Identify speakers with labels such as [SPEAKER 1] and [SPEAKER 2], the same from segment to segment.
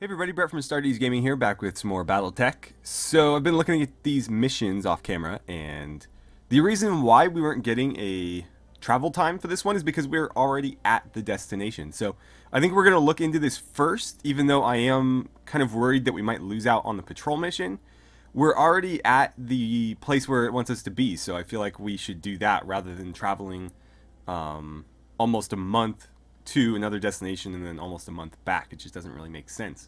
[SPEAKER 1] Hey everybody, Brett from AstartesGaming here, back with some more Battletech. So I've been looking at these missions off camera, and the reason why we weren't getting a travel time for this one is because we're already at the destination. So I think we're going to look into this first, even though I am kind of worried that we might lose out on the patrol mission. We're already at the place where it wants us to be, so I feel like we should do that rather than traveling almost a month to another destination and then almost a month back. It just doesn't really make sense.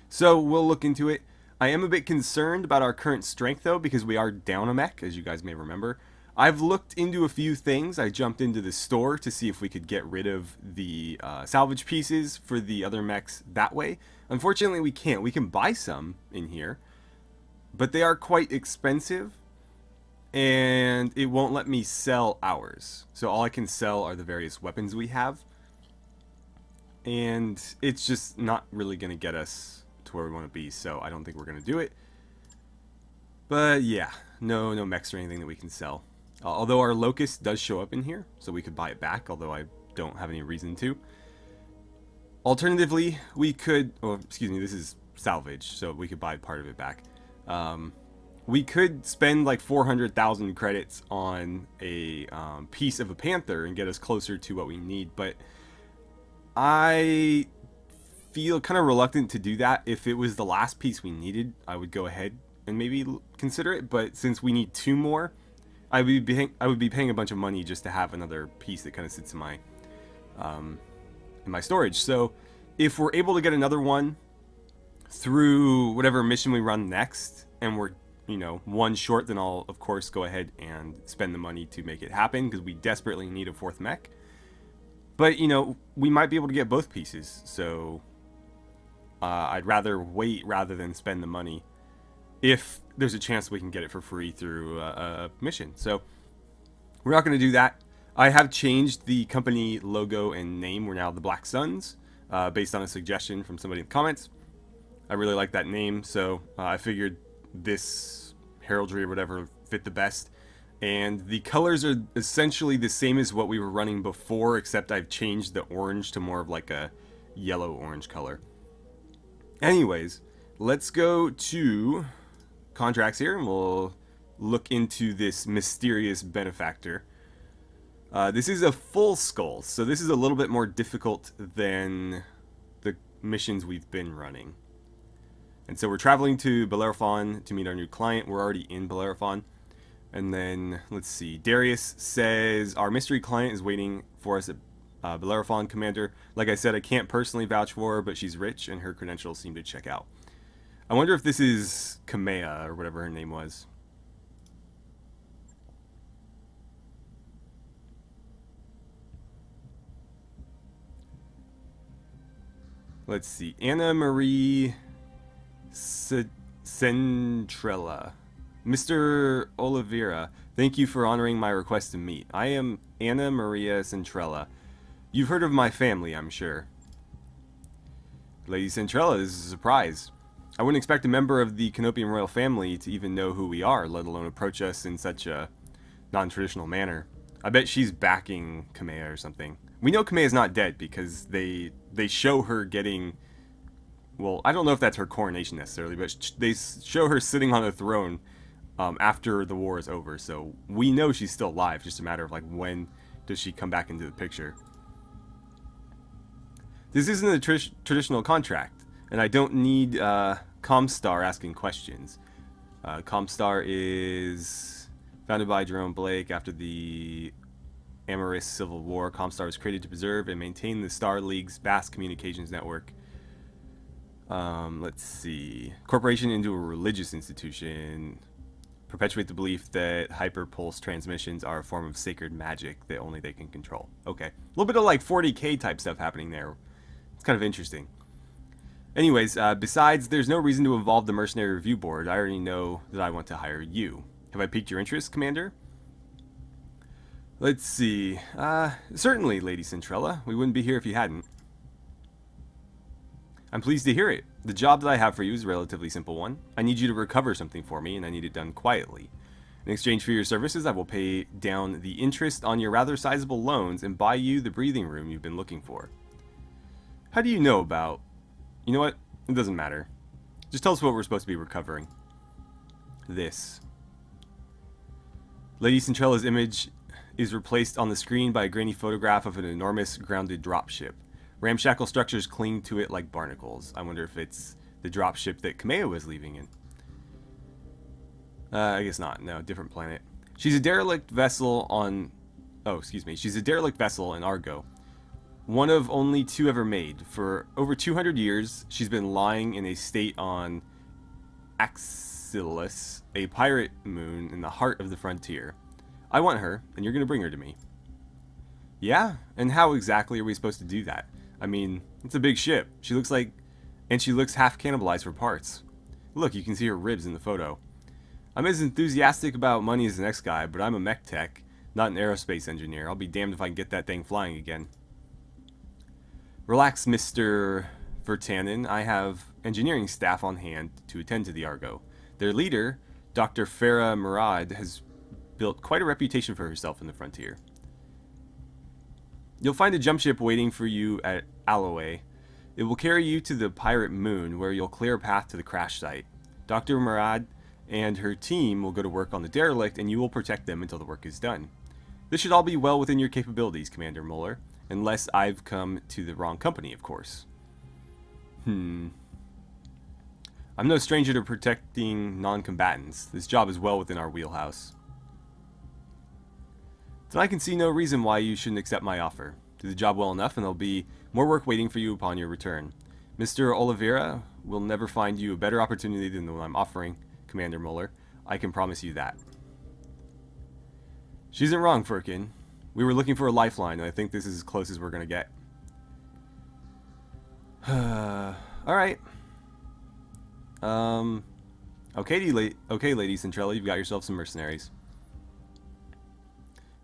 [SPEAKER 1] So we'll look into it. I am a bit concerned about our current strength though, because we are down a mech, as you guys may remember. I've looked into a few things. I jumped into the store to see if we could get rid of the salvage pieces for the other mechs that way. Unfortunately we can't. We can buy some in here, but they are quite expensive and it won't let me sell ours. So all I can sell are the various weapons we have. And it's just not really going to get us to where we want to be, so I don't think we're going to do it. But yeah, no mechs or anything that we can sell. Although our Locust does show up in here, so we could buy it back, although I don't have any reason to. Alternatively, we could, oh, excuse me, this is salvage, so we could buy part of it back. We could spend like 400,000 credits on a piece of a Panther and get us closer to what we need, but I feel kind of reluctant to do that. If it was the last piece we needed, I would go ahead and maybe consider it, but since we need two more, I would be paying a bunch of money just to have another piece that kind of sits in my storage. So if we're able to get another one through whatever mission we run next, and we're, you know, one short, then I'll of course go ahead and spend the money to make it happen, because we desperately need a fourth mech. But, you know, we might be able to get both pieces, so I'd rather wait rather than spend the money if there's a chance we can get it for free through a mission. So we're not going to do that. I have changed the company logo and name. We're now the Black Suns, based on a suggestion from somebody in the comments. I really like that name, so I figured this heraldry or whatever fit the best. And the colors are essentially the same as what we were running before, except I've changed the orange to more of like a yellow-orange color. Anyways, let's go to contracts here, and we'll look into this mysterious benefactor. This is a full skull, so this is a little bit more difficult than the missions we've been running. And so we're traveling to Bellerophon to meet our new client. We're already in Bellerophon. And then, let's see, Darius says, our mystery client is waiting for us at Bellerophon, Commander. Like I said, I can't personally vouch for her, but she's rich and her credentials seem to check out. I wonder if this is Kamea, or whatever her name was. Let's see, Anna Marie Centrella. Mr. Oliveira, thank you for honoring my request to meet. I am Anna Maria Centrella. You've heard of my family, I'm sure. Lady Centrella, this is a surprise. I wouldn't expect a member of the Canopian royal family to even know who we are, let alone approach us in such a non-traditional manner. I bet she's backing Kamea or something. We know Kamea's not dead because they show her getting... Well, I don't know if that's her coronation necessarily, but they show her sitting on a throne after the war is over, so we know she's still alive. Just a matter of like, when does she come back into the picture? This isn't a traditional contract, and I don't need Comstar asking questions. Comstar is founded by Jerome Blake after the Amorous Civil War. Comstar was created to preserve and maintain the Star League's vast communications network. Let's see. Corporation into a religious institution. Perpetuate the belief that hyperpulse transmissions are a form of sacred magic that only they can control. Okay. A little bit of like 40k type stuff happening there. It's kind of interesting. Anyways, besides, there's no reason to involve the Mercenary Review Board. I already know that I want to hire you. Have I piqued your interest, Commander? Let's see. Certainly, Lady Centrella. We wouldn't be here if you hadn't. I'm pleased to hear it. The job that I have for you is a relatively simple one. I need you to recover something for me, and I need it done quietly. In exchange for your services, I will pay down the interest on your rather sizable loans and buy you the breathing room you've been looking for. How do you know about... You know what? It doesn't matter. Just tell us what we're supposed to be recovering. This. Lady Centrella's image is replaced on the screen by a grainy photograph of an enormous grounded dropship. Ramshackle structures cling to it like barnacles. I wonder if it's the dropship that Kameo was leaving in. I guess not. No, different planet. She's a derelict vessel on... Oh, excuse me. She's a derelict vessel in Argo. One of only 2 ever made. For over 200 years, she's been lying in a state on Excellus, a pirate moon in the heart of the frontier. I want her, and you're going to bring her to me. Yeah? And how exactly are we supposed to do that? I mean, it's a big ship. She looks like... And she looks half cannibalized for parts. Look, you can see her ribs in the photo. I'm as enthusiastic about money as the next guy, but I'm a mech tech, not an aerospace engineer. I'll be damned if I can get that thing flying again. Relax, Mr. Vertanen. I have engineering staff on hand to attend to the Argo. Their leader, Dr. Farah Murad, has built quite a reputation for herself in the frontier. You'll find a jump ship waiting for you at Alloway. It will carry you to the pirate moon, where you'll clear a path to the crash site. Dr. Murad and her team will go to work on the derelict, and you will protect them until the work is done. This should all be well within your capabilities, Commander Muller, unless I've come to the wrong company, of course. I'm no stranger to protecting non-combatants. This job is well within our wheelhouse. Then I can see no reason why you shouldn't accept my offer. Do the job well enough, and there'll be more work waiting for you upon your return. Mr. Oliveira will never find you a better opportunity than the one I'm offering, Commander Muller. I can promise you that. She isn't wrong, Firkin. We were looking for a lifeline, and I think this is as close as we're going to get. Alright. Okay, Lady Centrella, you've got yourself some mercenaries.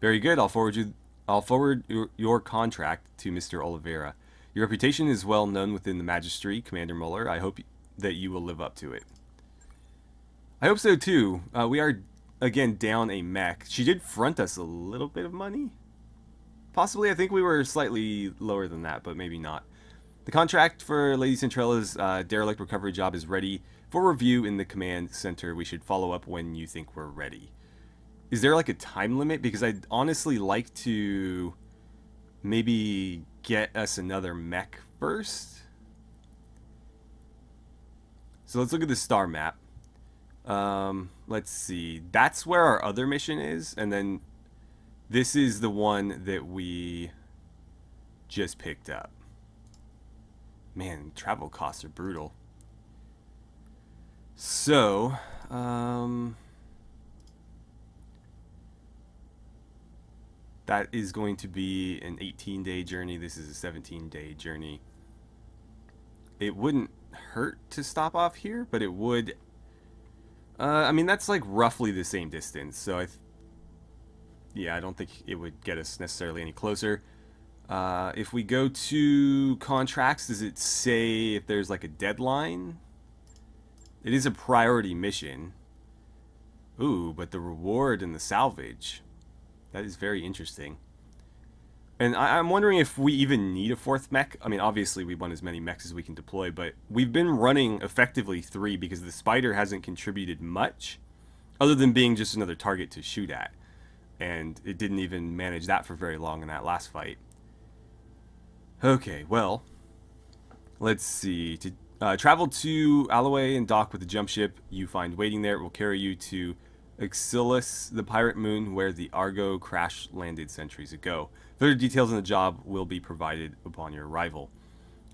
[SPEAKER 1] Very good. I'll forward your contract to Mr. Oliveira. Your reputation is well known within the Magistry, Commander Muller. I hope that you will live up to it. I hope so too. We are again down a mech. She did front us a little bit of money. Possibly. I think we were slightly lower than that, but maybe not. The contract for Lady Centrella's derelict recovery job is ready for review in the command center. We should follow up when you think we're ready. Is there like a time limit? Because I'd honestly like to maybe get us another mech first. So let's look at the star map. Let's see. That's where our other mission is. And then this is the one that we just picked up. Man, travel costs are brutal. So, that is going to be an 18-day journey. This is a 17-day journey. It wouldn't hurt to stop off here, but it would... I mean, that's like roughly the same distance, so yeah, I don't think it would get us necessarily any closer. If we go to contracts, does it say if there's like a deadline? It is a priority mission. Ooh, but the reward and the salvage. That is very interesting. And I'm wondering if we even need a 4th mech. I mean, obviously we want as many mechs as we can deploy, but we've been running effectively 3 because the Spider hasn't contributed much, other than being just another target to shoot at. And it didn't even manage that for very long in that last fight. Okay, well, let's see. To travel to Alloway and dock with the jump ship you find waiting there. It will carry you to Excellus, the pirate moon where the Argo crash landed centuries ago. Further details on the job will be provided upon your arrival.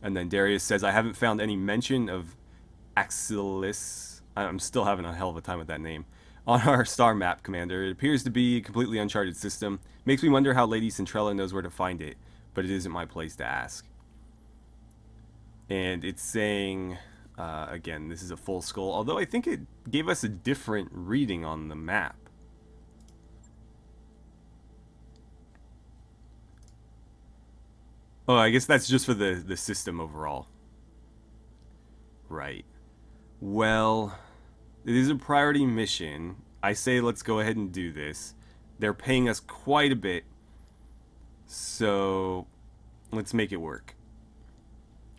[SPEAKER 1] And then Darius says, I haven't found any mention of Excellus. I'm still having a hell of a time with that name. On our star map, Commander. It appears to be a completely uncharted system. Makes me wonder how Lady Centrella knows where to find it, but it isn't my place to ask. And it's saying, again, this is a full skull, although I think it gave us a different reading on the map. Oh, I guess that's just for the system overall. Right. Well, it is a priority mission. I say let's go ahead and do this. They're paying us quite a bit, so let's make it work.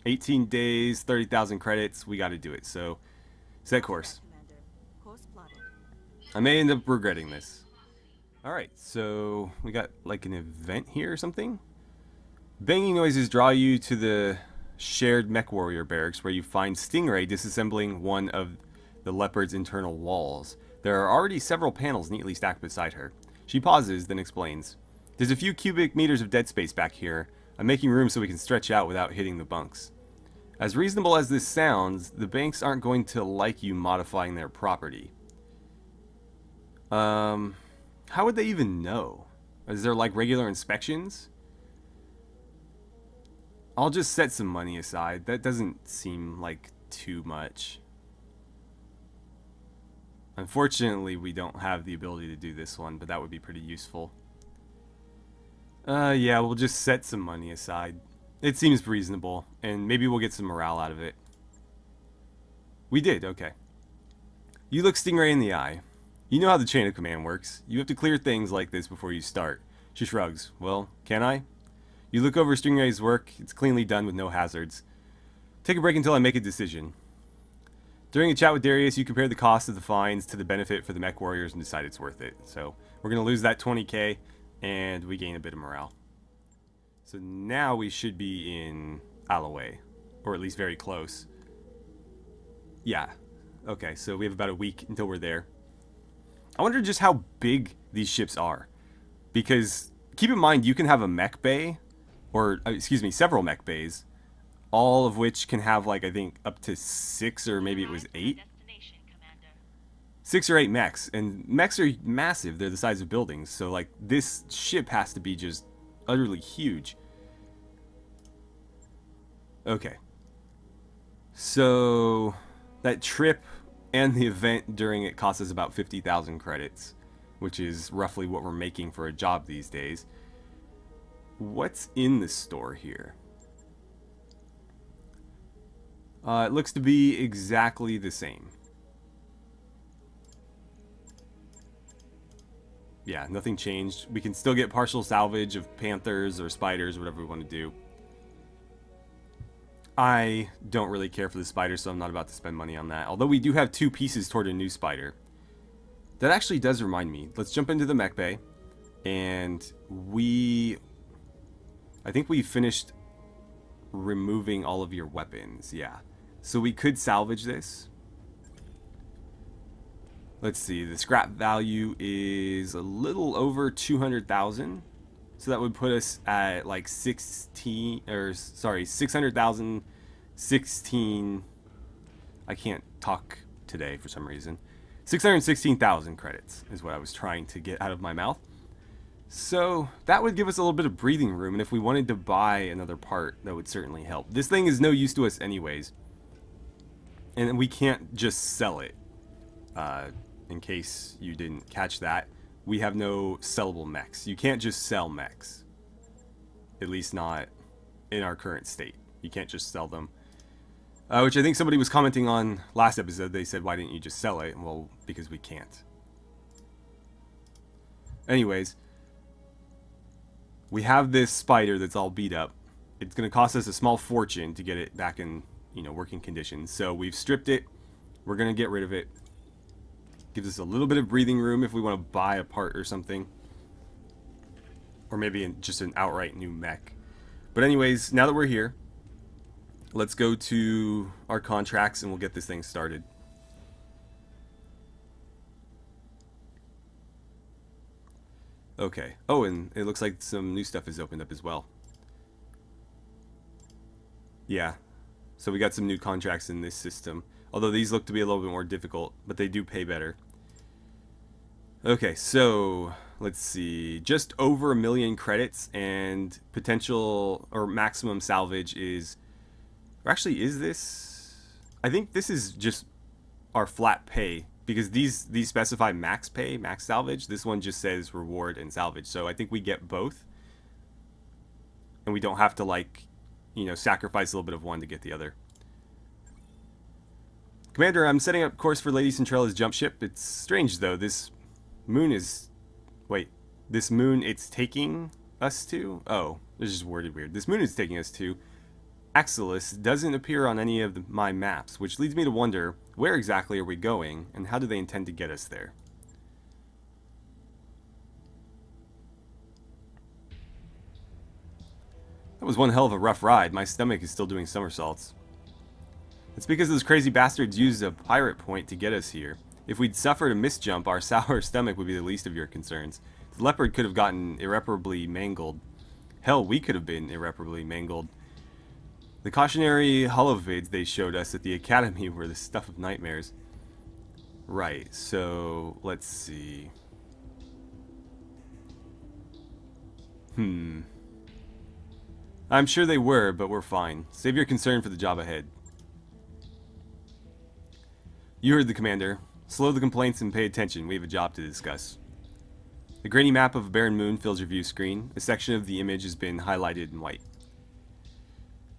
[SPEAKER 1] 18 days, 30,000 credits. We got to do it. So, set course. I may end up regretting this. Alright, so we got like an event here or something. Banging noises draw you to the shared mech warrior barracks where you find Stingray disassembling one of the leopard's internal walls. There are already several panels neatly stacked beside her. She pauses, then explains. There's a few cubic meters of dead space back here. I'm making room so we can stretch out without hitting the bunks. As reasonable as this sounds, the banks aren't going to like you modifying their property. How would they even know? Is there like regular inspections? I'll just set some money aside. That doesn't seem like too much. Unfortunately, we don't have the ability to do this one, but that would be pretty useful. Yeah, we'll just set some money aside. It seems reasonable, and maybe we'll get some morale out of it. We did, okay. You look Stingray in the eye. You know how the chain of command works. You have to clear things like this before you start. She shrugs. Well, can I? You look over Stingray's work. It's cleanly done with no hazards. Take a break until I make a decision. During a chat with Darius, you compare the cost of the fines to the benefit for the mech warriors and decide it's worth it. So, we're going to lose that 20k, and we gain a bit of morale. So now we should be in Alloway, or at least very close. Yeah. Okay, so we have about a week until we're there. I wonder just how big these ships are. Because, keep in mind, you can have a mech bay, or, excuse me, several mech bays, all of which can have, like, I think, up to 6, or maybe it was 8? 6 or 8 mechs, and mechs are massive. They're the size of buildings, so, like, this ship has to be just utterly huge. Okay. So, that trip and the event during it cost us about 50,000 credits, which is roughly what we're making for a job these days. What's in the store here? It looks to be exactly the same. Yeah, nothing changed. We can still get partial salvage of Panthers or Spiders, whatever we want to do. I don't really care for the Spider, so I'm not about to spend money on that. Although we do have 2 pieces toward a new Spider. That actually does remind me. Let's jump into the mech bay. And I think we finished removing all of your weapons. Yeah. So we could salvage this. Let's see. The scrap value is a little over 200,000. So that would put us at like 600,000, 16. I can't talk today for some reason. 616,000 credits is what I was trying to get out of my mouth. So that would give us a little bit of breathing room, and if we wanted to buy another part, that would certainly help. This thing is no use to us anyways, and we can't just sell it. In case you didn't catch that, we have no sellable mechs. You can't just sell mechs. At least not in our current state. You can't just sell them. Which I think somebody was commenting on last episode. They said, why didn't you just sell it? Well, because we can't. Anyways, we have this Spider that's all beat up. It's going to cost us a small fortune to get it back in, working condition. So we've stripped it. We're going to get rid of it. Gives us a little bit of breathing room if we want to buy a part or something. Or maybe just an outright new mech. But anyways, now that we're here, let's go to our contracts and we'll get this thing started. Okay. Oh, and it looks like some new stuff has opened up as well. Yeah. So we got some new contracts in this system. Although these look to be a little bit more difficult, but they do pay better. Okay, so let's see. Just over 1 million credits, and potential or maximum salvage is... Or actually, is this... I think this is just our flat pay, because these specify max pay, max salvage. This one just says reward and salvage, so I think we get both. And we don't have to, like, sacrifice a little bit of one to get the other. Commander, I'm setting up course for Lady Centrale's jump ship. It's strange, though. This moon is... Wait. This moon it's taking us to? Oh, this is worded weird. This moon it's taking us to Excellus doesn't appear on any of my maps, which leads me to wonder, where exactly are we going, and how do they intend to get us there? That was one hell of a rough ride. My stomach is still doing somersaults. It's because those crazy bastards used a pirate point to get us here. If we'd suffered a misjump, our sour stomach would be the least of your concerns. The leopard could have gotten irreparably mangled. Hell, we could have been irreparably mangled. The cautionary holovids they showed us at the academy were the stuff of nightmares. Right, so let's see. I'm sure they were, but we're fine. Save your concern for the job ahead. You heard the commander. Slow the complaints and pay attention. We have a job to discuss. A grainy map of a barren moon fills your view screen. A section of the image has been highlighted in white.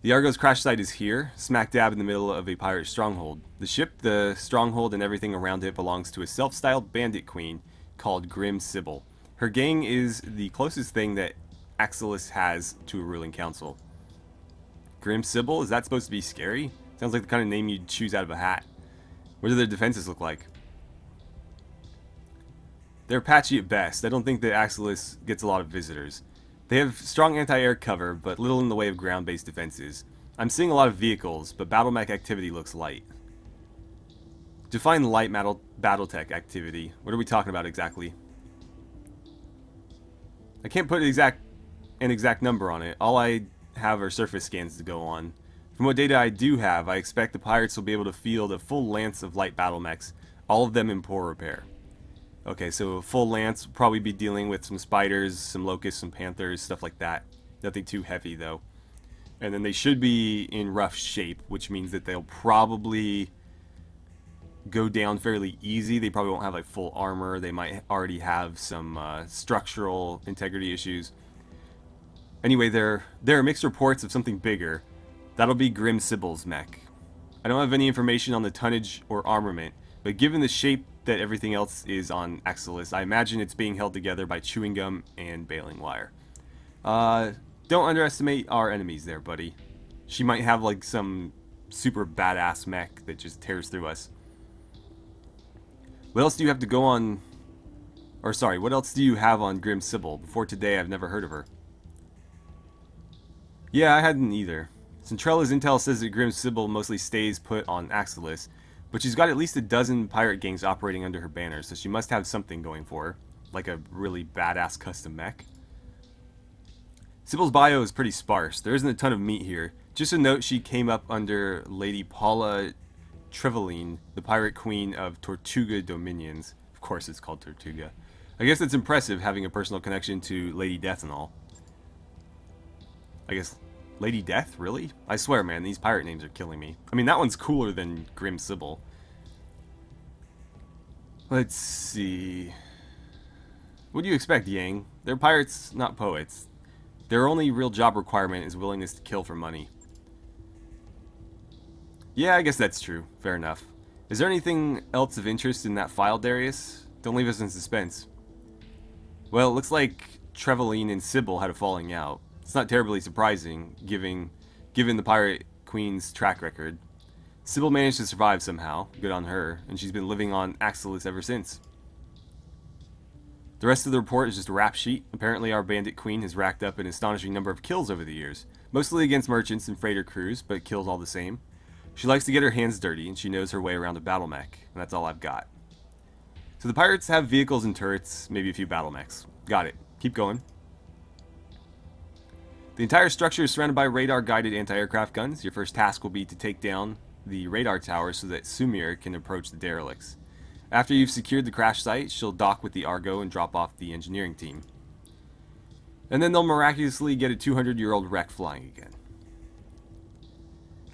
[SPEAKER 1] The Argo's crash site is here, smack dab in the middle of a pirate stronghold. The ship, the stronghold, and everything around it belongs to a self-styled bandit queen called Grim Sybil. Her gang is the closest thing that Excellus has to a ruling council. Grim Sybil? Is that supposed to be scary? Sounds like the kind of name you'd choose out of a hat. What do their defenses look like? They're patchy at best. I don't think that Excellus gets a lot of visitors. They have strong anti-air cover, but little in the way of ground-based defenses. I'm seeing a lot of vehicles, but Battletech activity looks light. Define light Battletech activity. What are we talking about exactly? I can't put an exact number on it. All I have are surface scans to go on. From what data I do have, I expect the pirates will be able to field a full lance of light battle mechs, all of them in poor repair. Okay, so a full lance will probably be dealing with some spiders, some locusts, some panthers, stuff like that. Nothing too heavy, though. And then they should be in rough shape, which means that they'll probably go down fairly easy. They probably won't have like full armor. They might already have some structural integrity issues. Anyway, there are mixed reports of something bigger. That'll be Grim Sybil's mech. I don't have any information on the tonnage or armament, but given the shape that everything else is on Excellus, I imagine it's being held together by chewing gum and baling wire. Don't underestimate our enemies there, buddy. She might have like some super badass mech that just tears through us. What else do you have to go on... Or sorry, what else do you have on Grim Sybil? Before today, I've never heard of her. Yeah, I hadn't either. Centrella's intel says that Grim Sybil mostly stays put on Excellus, but she's got at least a dozen pirate gangs operating under her banner, so she must have something going for her, like a really badass custom mech. Sybil's bio is pretty sparse. There isn't a ton of meat here. Just a note, she came up under Lady Paula Trevelyan, the pirate queen of Tortuga Dominions. Of course it's called Tortuga. I guess it's impressive having a personal connection to Lady Death and all. I guess... Lady Death? Really? I swear, man, these pirate names are killing me. I mean, that one's cooler than Grim Sybil. Let's see... What do you expect, Yang? They're pirates, not poets. Their only real job requirement is willingness to kill for money. Yeah, I guess that's true. Fair enough. Is there anything else of interest in that file, Darius? Don't leave us in suspense. Well, it looks like Trevelyan and Sybil had a falling out. It's not terribly surprising, given the Pirate Queen's track record. Sybil managed to survive somehow, good on her, and she's been living on Excellus ever since. The rest of the report is just a rap sheet. Apparently our bandit queen has racked up an astonishing number of kills over the years, mostly against merchants and freighter crews, but kills all the same. She likes to get her hands dirty, and she knows her way around a battle mech, and that's all I've got. So the pirates have vehicles and turrets, maybe a few battle mechs. Got it. Keep going. The entire structure is surrounded by radar-guided anti-aircraft guns. Your first task will be to take down the radar tower so that Sumir can approach the derelicts. After you've secured the crash site, she'll dock with the Argo and drop off the engineering team. And then they'll miraculously get a 200-year-old wreck flying again.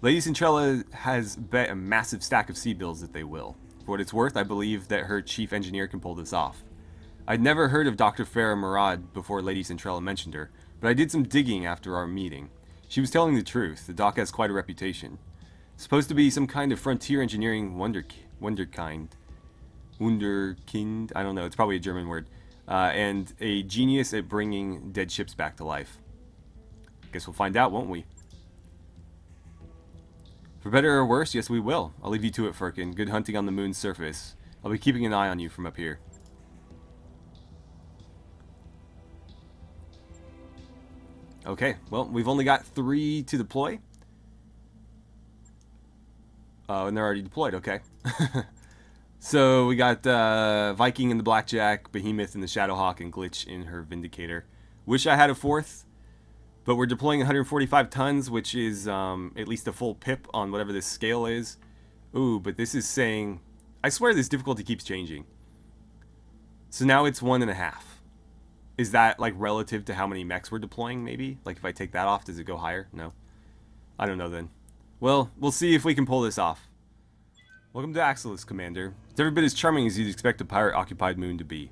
[SPEAKER 1] Lady Centrella has bet a massive stack of C-bills that they will. For what it's worth, I believe that her chief engineer can pull this off. I'd never heard of Dr. Farah Murad before Lady Centrella mentioned her, but I did some digging after our meeting. She was telling the truth. The doc has quite a reputation. Supposed to be some kind of frontier engineering wunderkind. Wunderkind? I don't know, it's probably a German word. And a genius at bringing dead ships back to life. Guess we'll find out, won't we? For better or worse, yes we will. I'll leave you to it, Firkin. Good hunting on the moon's surface. I'll be keeping an eye on you from up here. Okay, well, we've only got 3 to deploy. And they're already deployed, okay. So we got Viking in the Blackjack, Behemoth in the Shadowhawk, and Glitch in her Vindicator. Wish I had a 4th, but we're deploying 145 tons, which is at least a full pip on whatever this scale is. Ooh, but this is saying... I swear this difficulty keeps changing. So now it's 1.5. Is that like relative to how many mechs we're deploying, maybe? Like if I take that off, does it go higher? No. I don't know then. Well, we'll see if we can pull this off. Welcome to Excellus, Commander. It's every bit as charming as you'd expect a pirate-occupied moon to be.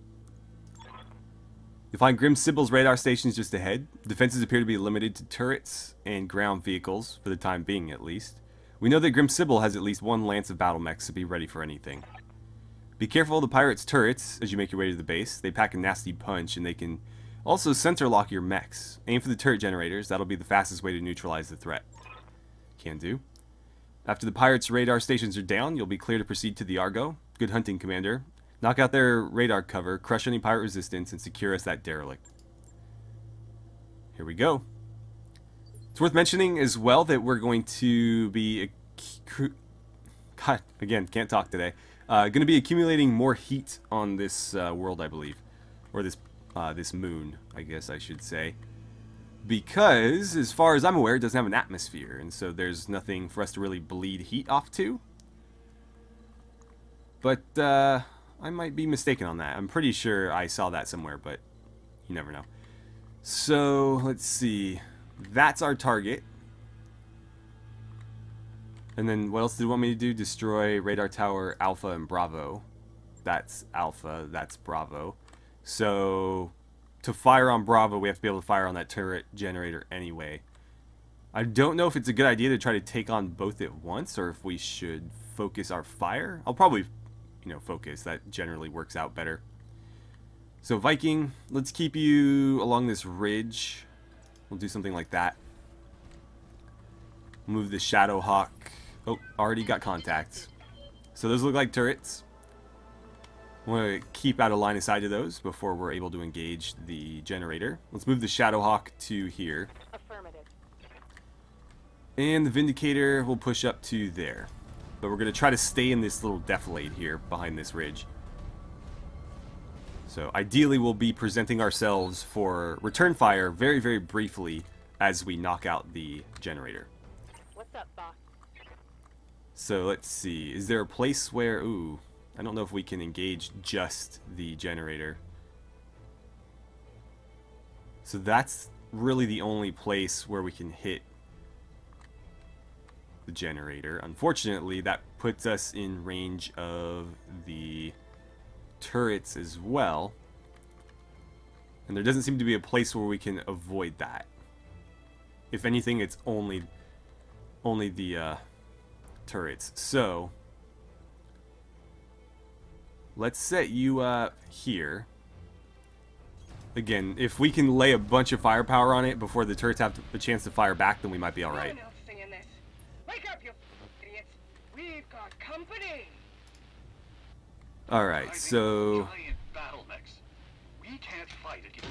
[SPEAKER 1] You'll find Grim Sibyl's radar stations just ahead. Defenses appear to be limited to turrets and ground vehicles, for the time being at least. We know that Grim Sibyl has at least 1 lance of battle mechs to be ready for anything. Be careful of the pirates' turrets as you make your way to the base. They pack a nasty punch, and they can also center lock your mechs. Aim for the turret generators. That'll be the fastest way to neutralize the threat. Can do. After the pirates' radar stations are down, you'll be clear to proceed to the Argo. Good hunting, Commander. Knock out their radar cover, crush any pirate resistance, and secure us that derelict. Here we go. It's worth mentioning as well that we're going to be... God, again, can't talk today. Going to be accumulating more heat on this world, I believe. Or this moon, I guess I should say. Because, as far as I'm aware, it doesn't have an atmosphere. And so there's nothing for us to really bleed heat off to. But I might be mistaken on that. I'm pretty sure I saw that somewhere, but you never know. So, let's see. That's our target. And then what else do you want me to do? Destroy radar tower Alpha and Bravo. That's Alpha, that's Bravo. So, to fire on Bravo, we have to be able to fire on that turret generator anyway. I don't know if it's a good idea to try to take on both at once, or if we should focus our fire. I'll probably, focus. That generally works out better. So, Viking, let's keep you along this ridge. We'll do something like that. Move the Shadowhawk. Oh, already got contact. So those look like turrets. I want to keep out of line of sight of those before we're able to engage the generator. Let's move the Shadowhawk to here.
[SPEAKER 2] Affirmative.
[SPEAKER 1] And the Vindicator will push up to there. But we're going to try to stay in this little defilade here behind this ridge. So ideally we'll be presenting ourselves for return fire very, very briefly as we knock out the generator.
[SPEAKER 2] What's up, boss?
[SPEAKER 1] So let's see, is there a place where, ooh, I don't know if we can engage just the generator. So that's really the only place where we can hit the generator. Unfortunately, that puts us in range of the turrets as well. And there doesn't seem to be a place where we can avoid that. If anything, it's only the turrets. So let's set you up here. Again, if we can lay a bunch of firepower on it before the turrets have a chance to fire back, then we might be alright.
[SPEAKER 2] Wake up, you idiots! We've got company.
[SPEAKER 1] Alright, so
[SPEAKER 3] Giant battle mechs. We can't fight against.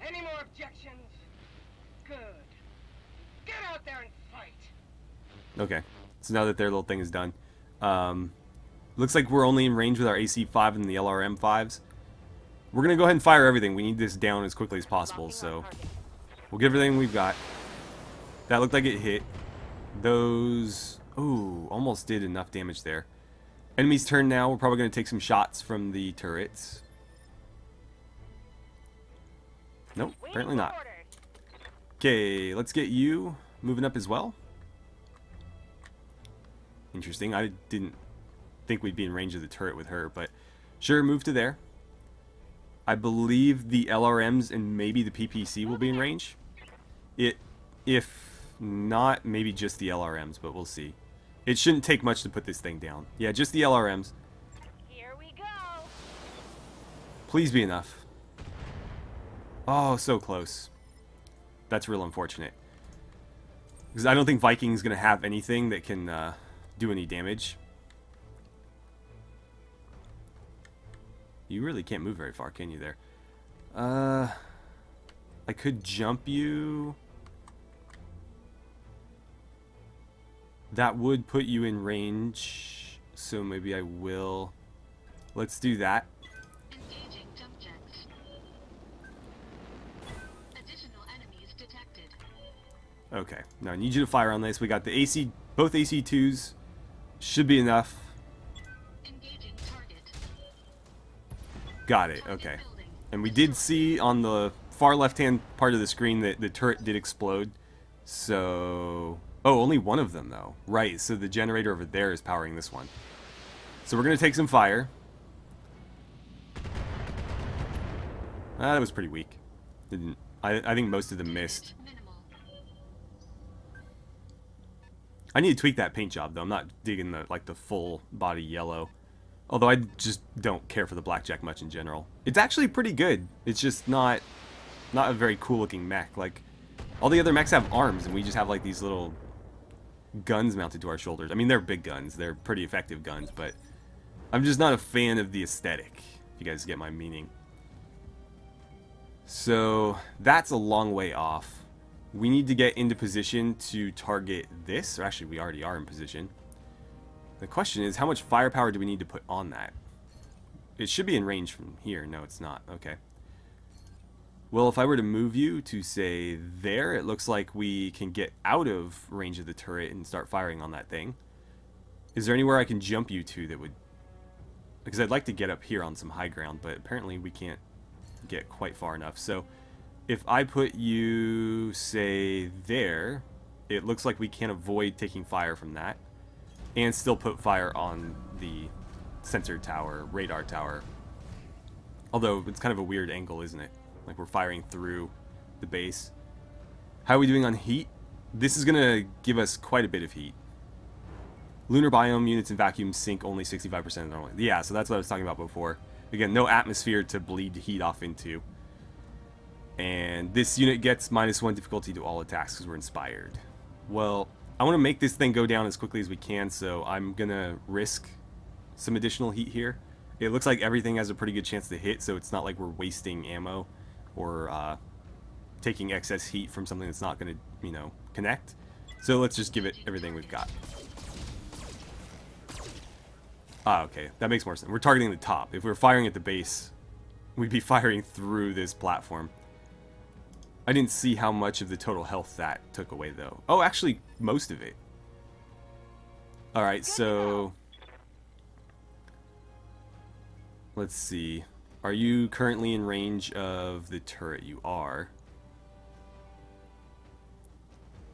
[SPEAKER 2] Any more objections? Good. Get out there and fight.
[SPEAKER 1] okay. So now that their little thing is done. Looks like we're only in range with our AC-5 and the LRM-5s. We're going to go ahead and fire everything. We need this down as quickly as possible, so we'll get everything we've got. That looked like it hit. Those... ooh, almost did enough damage there. Enemy's turn now. We're probably going to take some shots from the turrets. Nope, apparently not. Okay, let's get you moving up as well. Interesting. I didn't think we'd be in range of the turret with her, but sure, move to there. I believe the LRMs and maybe the PPC will be in range. If not, maybe just the LRMs, but we'll see. It shouldn't take much to put this thing down. Yeah, just the LRMs.
[SPEAKER 2] Here we go.
[SPEAKER 1] Please be enough. Oh, so close. That's real unfortunate. Because I don't think Viking's going to have anything that can do any damage. You really can't move very far, can you, there? I could jump you. That would put you in range, so maybe I will. Let's do that.
[SPEAKER 4] Engaging jump jets. Additional enemies detected.
[SPEAKER 1] Okay, now I need you to fire on this. We got the AC, both AC2s. Should be enough.
[SPEAKER 4] Engaging target.
[SPEAKER 1] Got it, okay. And we did see on the far left-hand part of the screen that the turret did explode. So... oh, only one of them, though. Right, so the generator over there is powering this one. So we're going to take some fire. That was pretty weak. Didn't... I think most of them missed. I need to tweak that paint job, though. I'm not digging the full body yellow. Although I just don't care for the blackjack much in general. It's actually pretty good. It's just not a very cool looking mech. Like, all the other mechs have arms, and we just have like these little guns mounted to our shoulders. I mean, they're big guns. They're pretty effective guns, but I'm just not a fan of the aesthetic, if you guys get my meaning. So, that's a long way off. We need to get into position to target this. Or actually, we already are in position. The question is, how much firepower do we need to put on that? It should be in range from here. No, it's not. Okay. Well, if I were to move you to, say, there, it looks like we can get out of range of the turret and start firing on that thing. Is there anywhere I can jump you to that would... because I'd like to get up here on some high ground, but apparently we can't get quite far enough. So, if I put you, say, there, it looks like we can avoid taking fire from that. And still put fire on the sensor tower, radar tower. Although, it's kind of a weird angle, isn't it? Like, we're firing through the base. How are we doing on heat? This is going to give us quite a bit of heat. Lunar biome units in vacuum sink only 65% normally. Yeah, so that's what I was talking about before. Again, no atmosphere to bleed heat off into. And this unit gets -1 difficulty to all attacks because we're inspired. Well, I want to make this thing go down as quickly as we can, so I'm going to risk some additional heat here. It looks like everything has a pretty good chance to hit, so it's not like we're wasting ammo or taking excess heat from something that's not going to, you know, connect. So let's just give it everything we've got. Ah, okay. That makes more sense. We're targeting the top. If we were firing at the base, we'd be firing through this platform. I didn't see how much of the total health that took away, though. Oh, actually, most of it. Alright, so... let's see. Are you currently in range of the turret? You are.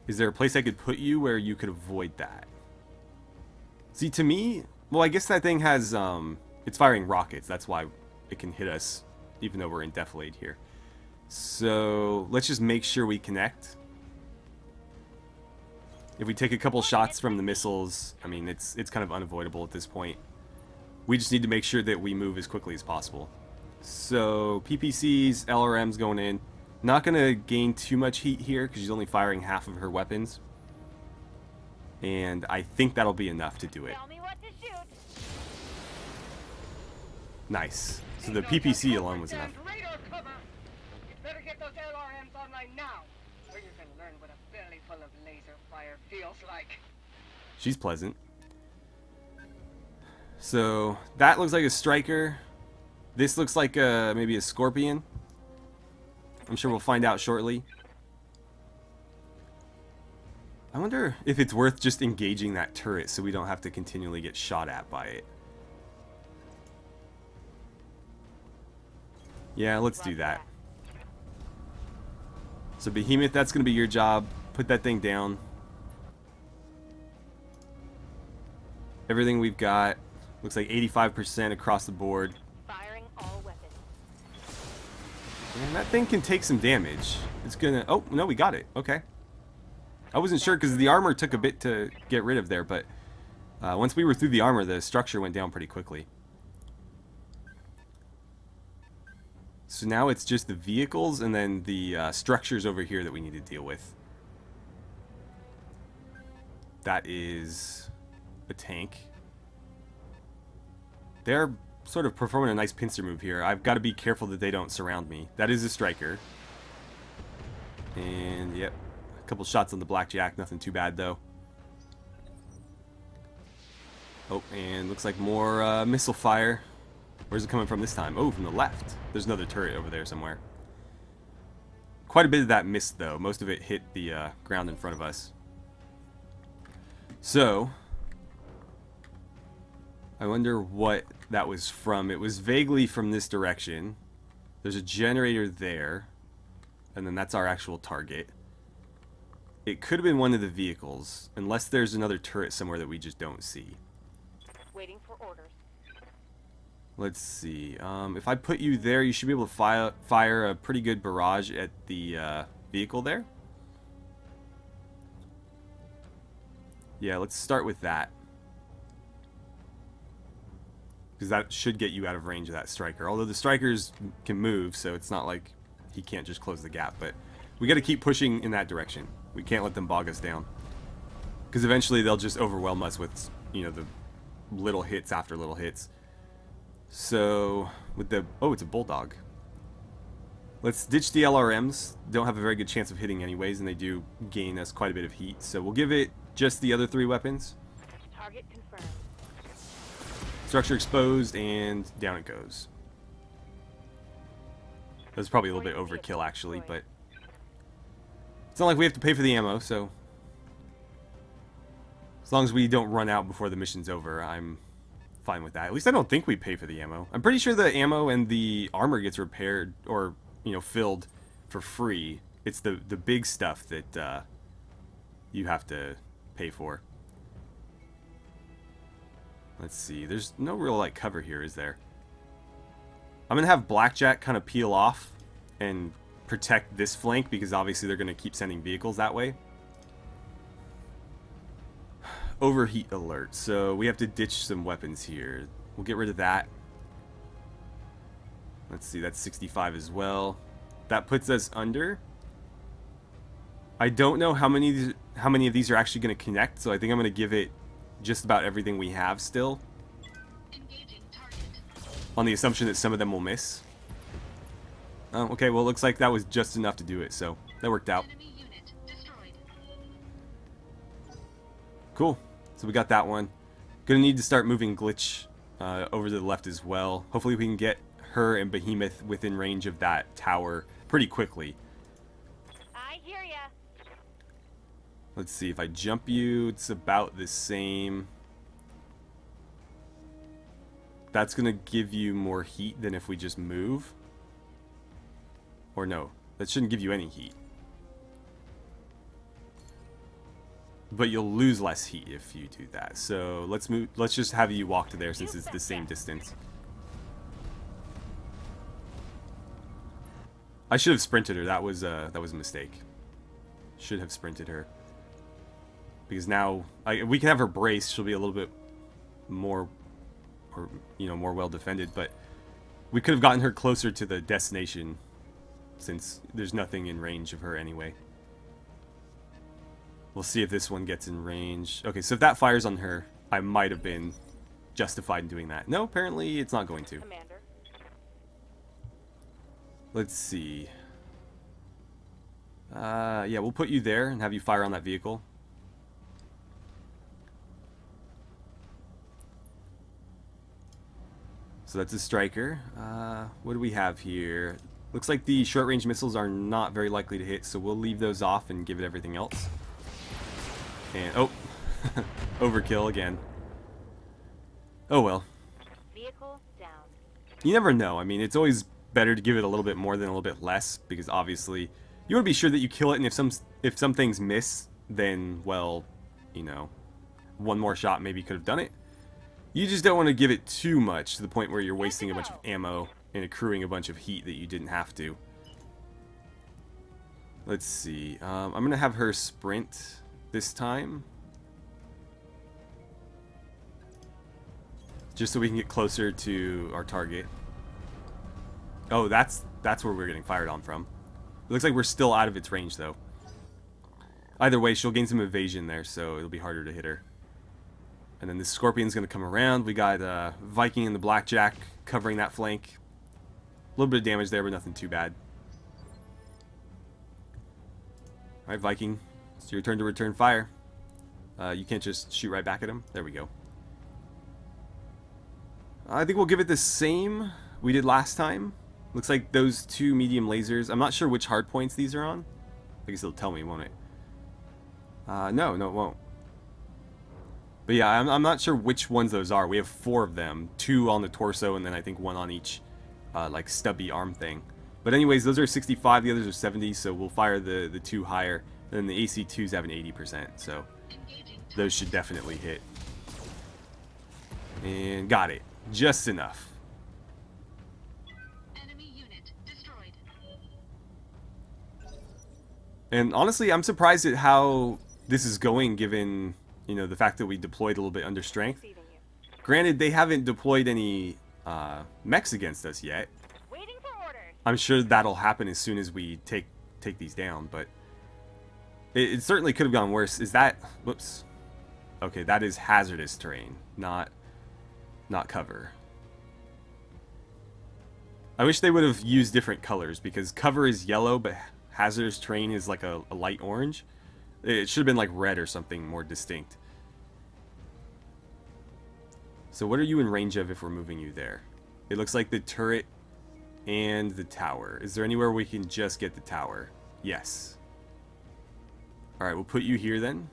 [SPEAKER 1] Is there a place I could put you where you could avoid that? See, to me... well, I guess that thing has, it's firing rockets. That's why it can hit us, even though we're in defilade here. So, let's just make sure we connect. If we take a couple shots from the missiles, I mean, it's kind of unavoidable at this point. We just need to make sure that we move as quickly as possible. So, PPCs, LRM's going in. Not going to gain too much heat here, because she's only firing half of her weapons. And I think that'll be enough to do it.
[SPEAKER 2] Tell me what to shoot.
[SPEAKER 1] Nice. So the PPC alone was enough.
[SPEAKER 2] Radar cover. You better get those LRMs online now, or you can learn what a belly full of laser fire feels like.
[SPEAKER 1] She's pleasant. So that looks like a striker. This looks like maybe a scorpion. I'm sure we'll find out shortly. I wonder if it's worth just engaging that turret so we don't have to continually get shot at by it. Yeah, let's do that. So Behemoth, that's going to be your job. Put that thing down. Everything we've got looks like 85% across the board.
[SPEAKER 2] Firing all weapons.
[SPEAKER 1] And that thing can take some damage. It's gonna... oh, no, we got it. Okay. I wasn't sure because the armor took a bit to get rid of there, but once we were through the armor, the structure went down pretty quickly. So now it's just the vehicles and then the structures over here that we need to deal with. That is a tank. They're sort of performing a nice pincer move here. I've got to be careful that they don't surround me. That is a striker. And, yep. A couple shots on the blackjack. Nothing too bad, though. Oh, and looks like more missile fire. Where's it coming from this time? Oh, from the left. There's another turret over there somewhere. Quite a bit of that missed, though. Most of it hit the ground in front of us. So, I wonder what that was from. It was vaguely from this direction. There's a generator there. And then that's our actual target. It could have been one of the vehicles. Unless there's another turret somewhere that we just don't see.
[SPEAKER 2] Waiting for orders.
[SPEAKER 1] Let's see. If I put you there, you should be able to fire a pretty good barrage at the vehicle there. Yeah, let's start with that. Because that should get you out of range of that striker. Although the strikers can move, so it's not like he can't just close the gap. But we got to keep pushing in that direction. We can't let them bog us down. Because eventually they'll just overwhelm us with, you know, the little hits after little hits. So, with the... Oh, it's a bulldog. Let's ditch the LRMs. Don't have a very good chance of hitting anyways, and they do gain us quite a bit of heat. So we'll give it just the other 3 weapons.
[SPEAKER 2] Target confirmed.
[SPEAKER 1] Structure exposed, and down it goes. That's probably a little bit overkill, actually, but... It's not like we have to pay for the ammo, so... As long as we don't run out before the mission's over, I'm fine with that. At least I don't think we pay for the ammo. I'm pretty sure the ammo and the armor gets repaired or, you know, filled for free. It's the big stuff that you have to pay for. Let's see. There's no real, like, cover here, is there? I'm going to have Blackjack kind of peel off and protect this flank because obviously they're going to keep sending vehicles that way. Overheat alert. So we have to ditch some weapons here. We'll get rid of that. Let's see, that's 65 as well. That puts us under. I don't know how many of these are actually going to connect, so I think I'm going to give it just about everything we have still.
[SPEAKER 4] Engaging target.
[SPEAKER 1] On the assumption that some of them will miss. Oh, okay, well it looks like that was just enough to do it, so that worked out.
[SPEAKER 4] Enemy unit destroyed.
[SPEAKER 1] Cool. So we got that one. Gonna need to start moving Glitch over to the left as well. Hopefully we can get her and Behemoth within range of that tower pretty quickly.
[SPEAKER 2] I hear ya.
[SPEAKER 1] Let's see, if I jump you, it's about the same. That's gonna give you more heat than if we just move. Or no, that shouldn't give you any heat. But you'll lose less heat if you do that. So let's move. Let's just have you walk to there since it's the same distance. I should have sprinted her. That was a mistake. Should have sprinted her. Because now we can have her braced. She'll be a little bit more, or you know, more well defended. But we could have gotten her closer to the destination, since there's nothing in range of her anyway. We'll see if this one gets in range. Okay, so if that fires on her, I might have been justified in doing that. No, apparently it's not going to.
[SPEAKER 2] Commander.
[SPEAKER 1] Let's see. Yeah, we'll put you there and have you fire on that vehicle. So that's a striker. What do we have here? Looks like the short-range missiles are not very likely to hit, so we'll leave those off and give it everything else. And, oh, overkill again. Oh well.
[SPEAKER 2] Vehicle down.
[SPEAKER 1] You never know. I mean, it's always better to give it a little bit more than a little bit less, because obviously you want to be sure that you kill it, and if some things miss, then, well, you know, one more shot maybe could have done it. You just don't want to give it too much to the point where you're wasting a bunch of ammo and accruing a bunch of heat that you didn't have to. Let's see. I'm going to have her sprint this time, just so we can get closer to our target. Oh, that's where we're getting fired on from. It looks like we're still out of its range, though. Either way, she'll gain some evasion there, so it'll be harder to hit her. And then the Scorpion's going to come around. We got Viking and the Blackjack covering that flank. A little bit of damage there, but nothing too bad. Alright, Viking. It's your turn to return fire. You can't just shoot right back at him. There we go. I think we'll give it the same we did last time. Looks like those 2 medium lasers. I'm not sure which hard points these are on. I guess it'll tell me, won't it? No, it won't. But yeah, I'm not sure which ones those are. We have 4 of them. 2 on the torso, and then I think 1 on each, like, stubby arm thing. But anyways, those are 65, the others are 70, so we'll fire the 2 higher. And then the AC2s have an 80%, so those should definitely hit. And got it. Just enough.
[SPEAKER 4] Enemy unit destroyed.
[SPEAKER 1] And honestly, I'm surprised at how this is going, given, you know, the fact that we deployed a little bit under strength. Granted, they haven't deployed any mechs against us yet.
[SPEAKER 2] Waiting for orders.
[SPEAKER 1] I'm sure that'll happen as soon as we take these down, but it certainly could have gone worse. Is that... Whoops. Okay, that is hazardous terrain, not cover. I wish they would have used different colors, because cover is yellow, but hazardous terrain is like a light orange. It should have been like red or something more distinct. So what are you in range of if we're moving you there? It looks like the turret and the tower. Is there anywhere we can just get the tower? Yes. Alright, we'll put you here then.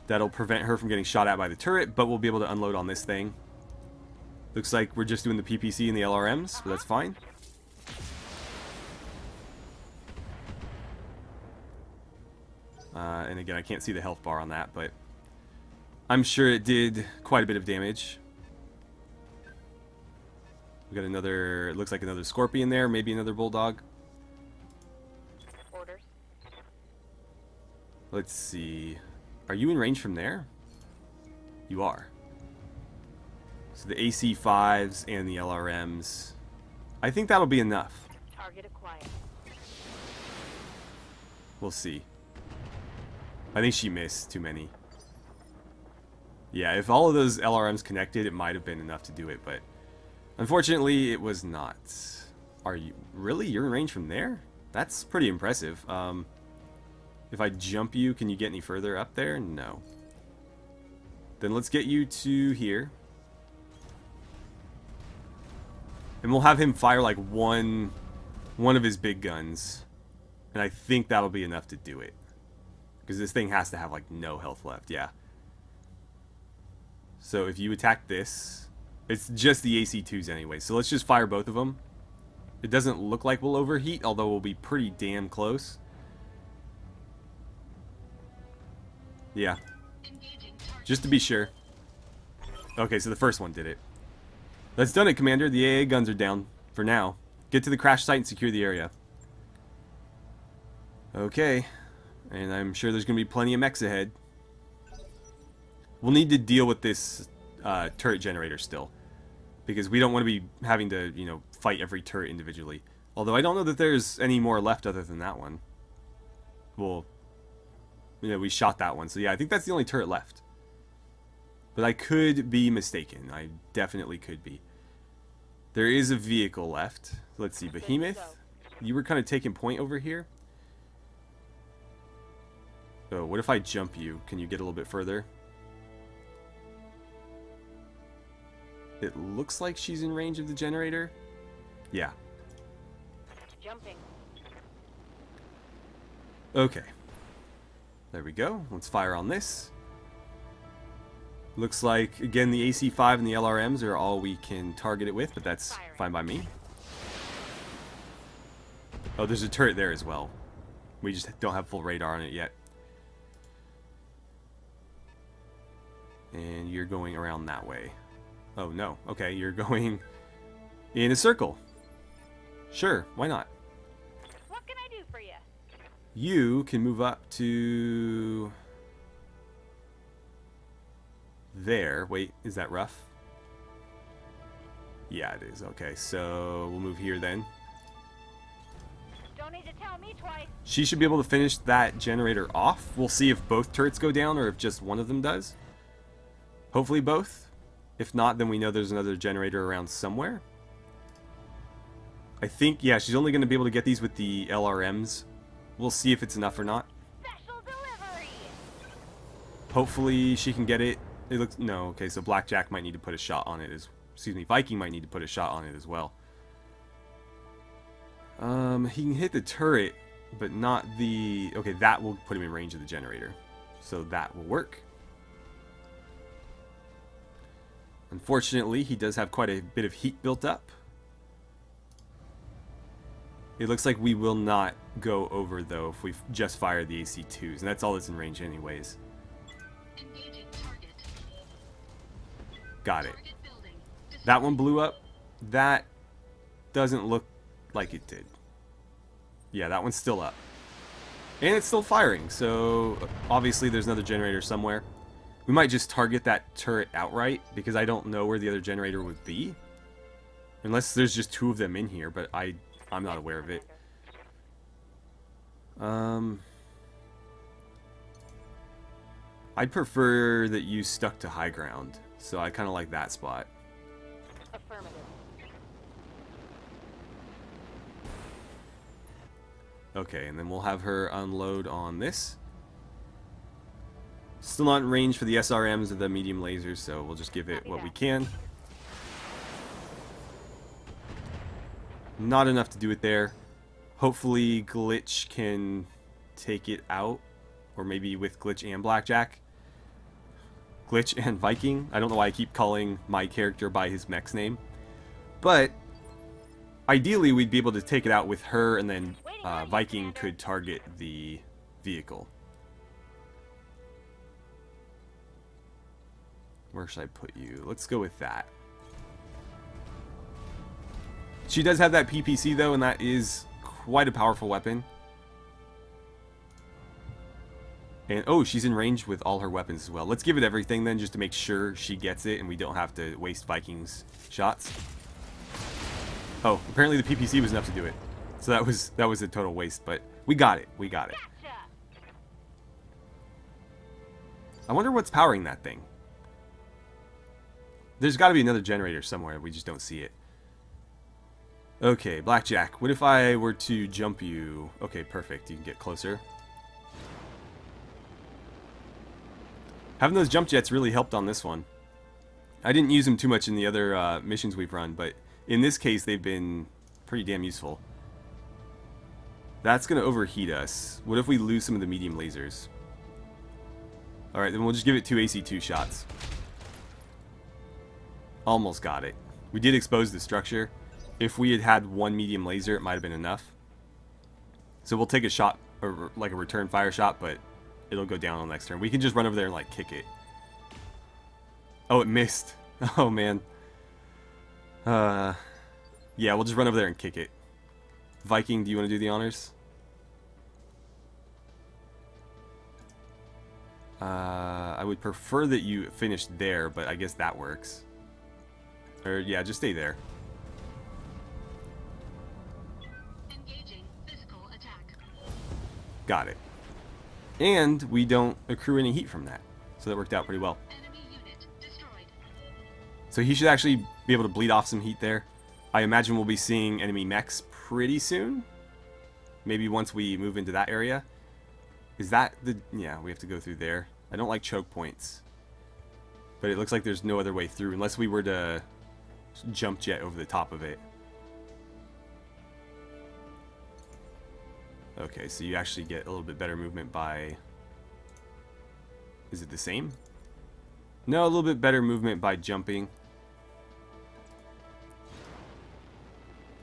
[SPEAKER 1] That'll prevent her from getting shot at by the turret, but we'll be able to unload on this thing. Looks like we're just doing the PPC and the LRMs, but that's fine. And again, I can't see the health bar on that, but I'm sure it did quite a bit of damage. We got another, it looks like another Scorpion there, maybe another Bulldog.
[SPEAKER 2] Orders.
[SPEAKER 1] Let's see. Are you in range from there? You are. So the AC5s and the LRMs. I think that'll be enough.
[SPEAKER 2] Target acquired.
[SPEAKER 1] We'll see. I think she missed too many. Yeah, if all of those LRMs connected, it might have been enough to do it, but unfortunately, it was not. Are you... Really? You're in range from there? That's pretty impressive. If I jump you, can you get any further up there? No. Then let's get you to here. And we'll have him fire like one of his big guns. And I think that'll be enough to do it. Because this thing has to have like no health left, yeah. So if you attack this, it's just the AC2s anyway. So let's just fire both of them. It doesn't look like we'll overheat, although we'll be pretty damn close. Yeah. Just to be sure. Okay, so the first one did it. That's done it, Commander. The AA guns are down for now. Get to the crash site and secure the area. Okay. And I'm sure there's going to be plenty of mechs ahead. We'll need to deal with this turret generator still. Because we don't want to be having to, you know, fight every turret individually. Although I don't know that there's any more left other than that one. Well, you know, we shot that one. So yeah, I think that's the only turret left. But I could be mistaken. I definitely could be. There is a vehicle left. Let's see, Behemoth. You were kind of taking point over here. So what if I jump you? Can you get a little bit further? It looks like she's in range of the generator. Yeah.
[SPEAKER 2] Jumping.
[SPEAKER 1] Okay. There we go. Let's fire on this. Looks like, again, the AC5 and the LRMs are all we can target it with, but that's fine by me. Oh, there's a turret there as well. We just don't have full radar on it yet. And you're going around that way. Oh, no. Okay, you're going in a circle. Sure, why not?
[SPEAKER 2] What can I do for you?
[SPEAKER 1] You can move up to... there. Wait, is that rough? Yeah, it is. Okay, so we'll move here then.
[SPEAKER 2] don't need to tell me twice.
[SPEAKER 1] She should be able to finish that generator off. We'll see if both turrets go down or if just one of them does. Hopefully both. If not, then we know there's another generator around somewhere. I think, yeah, she's only going to be able to get these with the LRMs. We'll see if it's enough or not.
[SPEAKER 2] Special delivery.
[SPEAKER 1] Hopefully she can get it. It looks, no, okay, so Blackjack might need to put a shot on it as, excuse me, Viking might need to put a shot on it as well. He can hit the turret, but not the, okay, that will put him in range of the generator. So that will work. Unfortunately, he does have quite a bit of heat built up. It looks like we will not go over, though, if we just fire the AC-2s, and that's all that's in range anyways.
[SPEAKER 4] Engaging target.
[SPEAKER 1] Got it.
[SPEAKER 4] Target building.
[SPEAKER 1] That one blew up. That doesn't look like it did. Yeah, that one's still up. And it's still firing, so obviously there's another generator somewhere. We might just target that turret outright, because I don't know where the other generator would be. Unless there's just two of them in here, but I'm not aware of it. I'd prefer that you stuck to high ground, so I kind of like that spot.
[SPEAKER 2] Affirmative.
[SPEAKER 1] Okay, and then we'll have her unload on this. Still not in range for the SRMs or the medium lasers, so we'll just give it what we can. Not enough to do it there. Hopefully Glitch can take it out, or maybe with Glitch and Blackjack. Glitch and Viking. I don't know why I keep calling my character by his mech's name. But ideally we'd be able to take it out with her, and then Viking could target the vehicle. Where should I put you? Let's go with that. She does have that PPC though, and that is quite a powerful weapon. And oh, she's in range with all her weapons as well. Let's give it everything then, just to make sure she gets it and we don't have to waste Viking's shots. Oh, apparently the PPC was enough to do it. So that was a total waste, but we got it. We got it.
[SPEAKER 2] Gotcha.
[SPEAKER 1] I wonder what's powering that thing. There's got to be another generator somewhere. We just don't see it. Okay, Blackjack. What if I were to jump you? Okay, perfect. You can get closer. Having those jump jets really helped on this one. I didn't use them too much in the other missions we've run, but in this case they've been pretty damn useful. That's going to overheat us. What if we lose some of the medium lasers? Alright, then we'll just give it 2 AC-2 shots. Almost got it. We did expose the structure. If we had had one medium laser, it might have been enough. So we'll take a shot, or like a return fire shot, but it'll go down on the next turn. We can just run over there and like kick it. Oh, it missed. Oh man. Yeah, we'll just run over there and kick it. Viking, do you want to do the honors? I would prefer that you finished there, but I guess that works. Or yeah, just stay there.
[SPEAKER 4] Engaging physical attack.
[SPEAKER 1] Got it. And we don't accrue any heat from that. So that worked out pretty well.
[SPEAKER 4] Enemy unit destroyed.
[SPEAKER 1] So he should actually be able to bleed off some heat there. I imagine we'll be seeing enemy mechs pretty soon. Maybe once we move into that area. Is that the... yeah, we have to go through there. I don't like choke points. But it looks like there's no other way through unless we were to jump jet over the top of it. Okay, so you actually get a little bit better movement by... is it the same? No, a little bit better movement by jumping.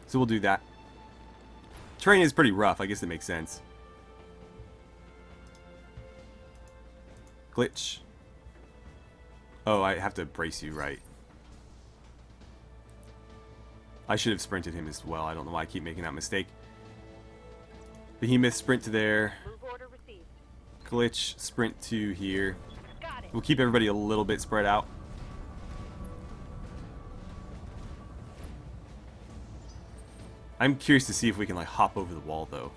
[SPEAKER 1] So we'll do that. Terrain is pretty rough, I guess it makes sense. Glitch. Oh, I have to brace you, right. I should have sprinted him as well. I don't know why I keep making that mistake. Behemoth, sprint to there.
[SPEAKER 2] Move order received.
[SPEAKER 1] Glitch, sprint to here.
[SPEAKER 2] Got it.
[SPEAKER 1] We'll keep everybody a little bit spread out. I'm curious to see if we can like hop over the wall though.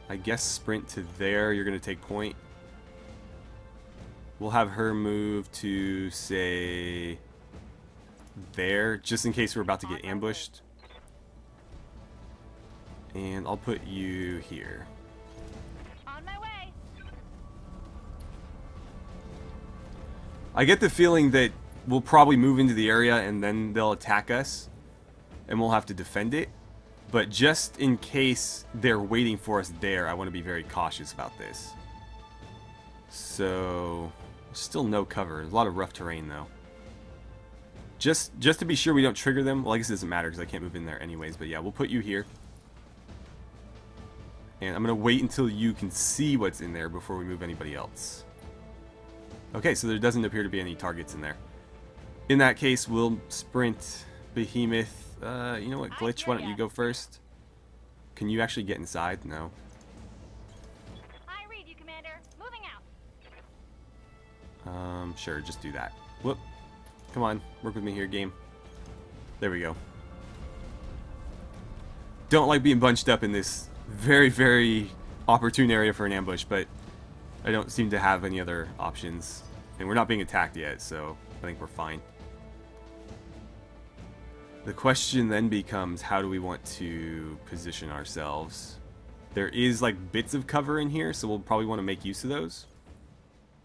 [SPEAKER 1] I guess sprint to there, you're going to take point. We'll have her move to, say, there, just in case we're about to get ambushed. And I'll put you here.
[SPEAKER 2] On my way.
[SPEAKER 1] I get the feeling that we'll probably move into the area and then they'll attack us. And we'll have to defend it. But just in case they're waiting for us there, I want to be very cautious about this. So, still no cover. A lot of rough terrain though. Just to be sure we don't trigger them. Well, I guess it doesn't matter because I can't move in there anyways. But yeah, we'll put you here. And I'm going to wait until you can see what's in there before we move anybody else. Okay, so there doesn't appear to be any targets in there. In that case, we'll sprint Behemoth. You know what, Glitch? Why don't you go first? Can you actually get inside? No.
[SPEAKER 2] I read you, Commander. Moving out.
[SPEAKER 1] Sure, just do that. Whoop. Come on, work with me here, game. There we go. Don't like being bunched up in this very, very opportune area for an ambush, but I don't seem to have any other options. And we're not being attacked yet, so I think we're fine. The question then becomes, how do we want to position ourselves? There is like bits of cover in here, so we'll probably want to make use of those.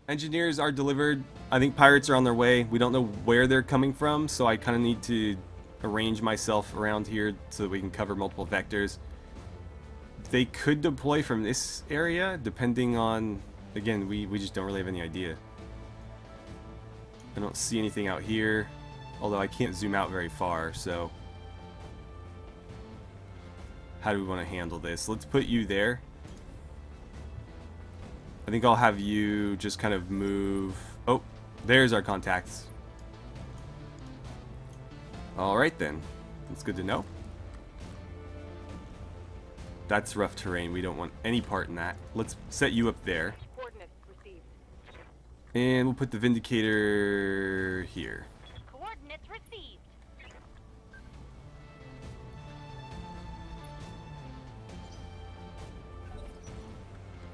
[SPEAKER 1] Engineers are delivered. I think pirates are on their way. We don't know where they're coming from, so I kind of need to arrange myself around here so that we can cover multiple vectors. They could deploy from this area, depending on... Again, we just don't really have any idea. I don't see anything out here, although I can't zoom out very far, so... How do we want to handle this? Let's put you there. I think I'll have you just kind of move... Oh, there's our contacts. Alright then. That's good to know. That's rough terrain. We don't want any part in that. Let's set you up there.
[SPEAKER 2] Coordinates received.
[SPEAKER 1] And we'll put the Vindicator here.
[SPEAKER 2] Coordinates received.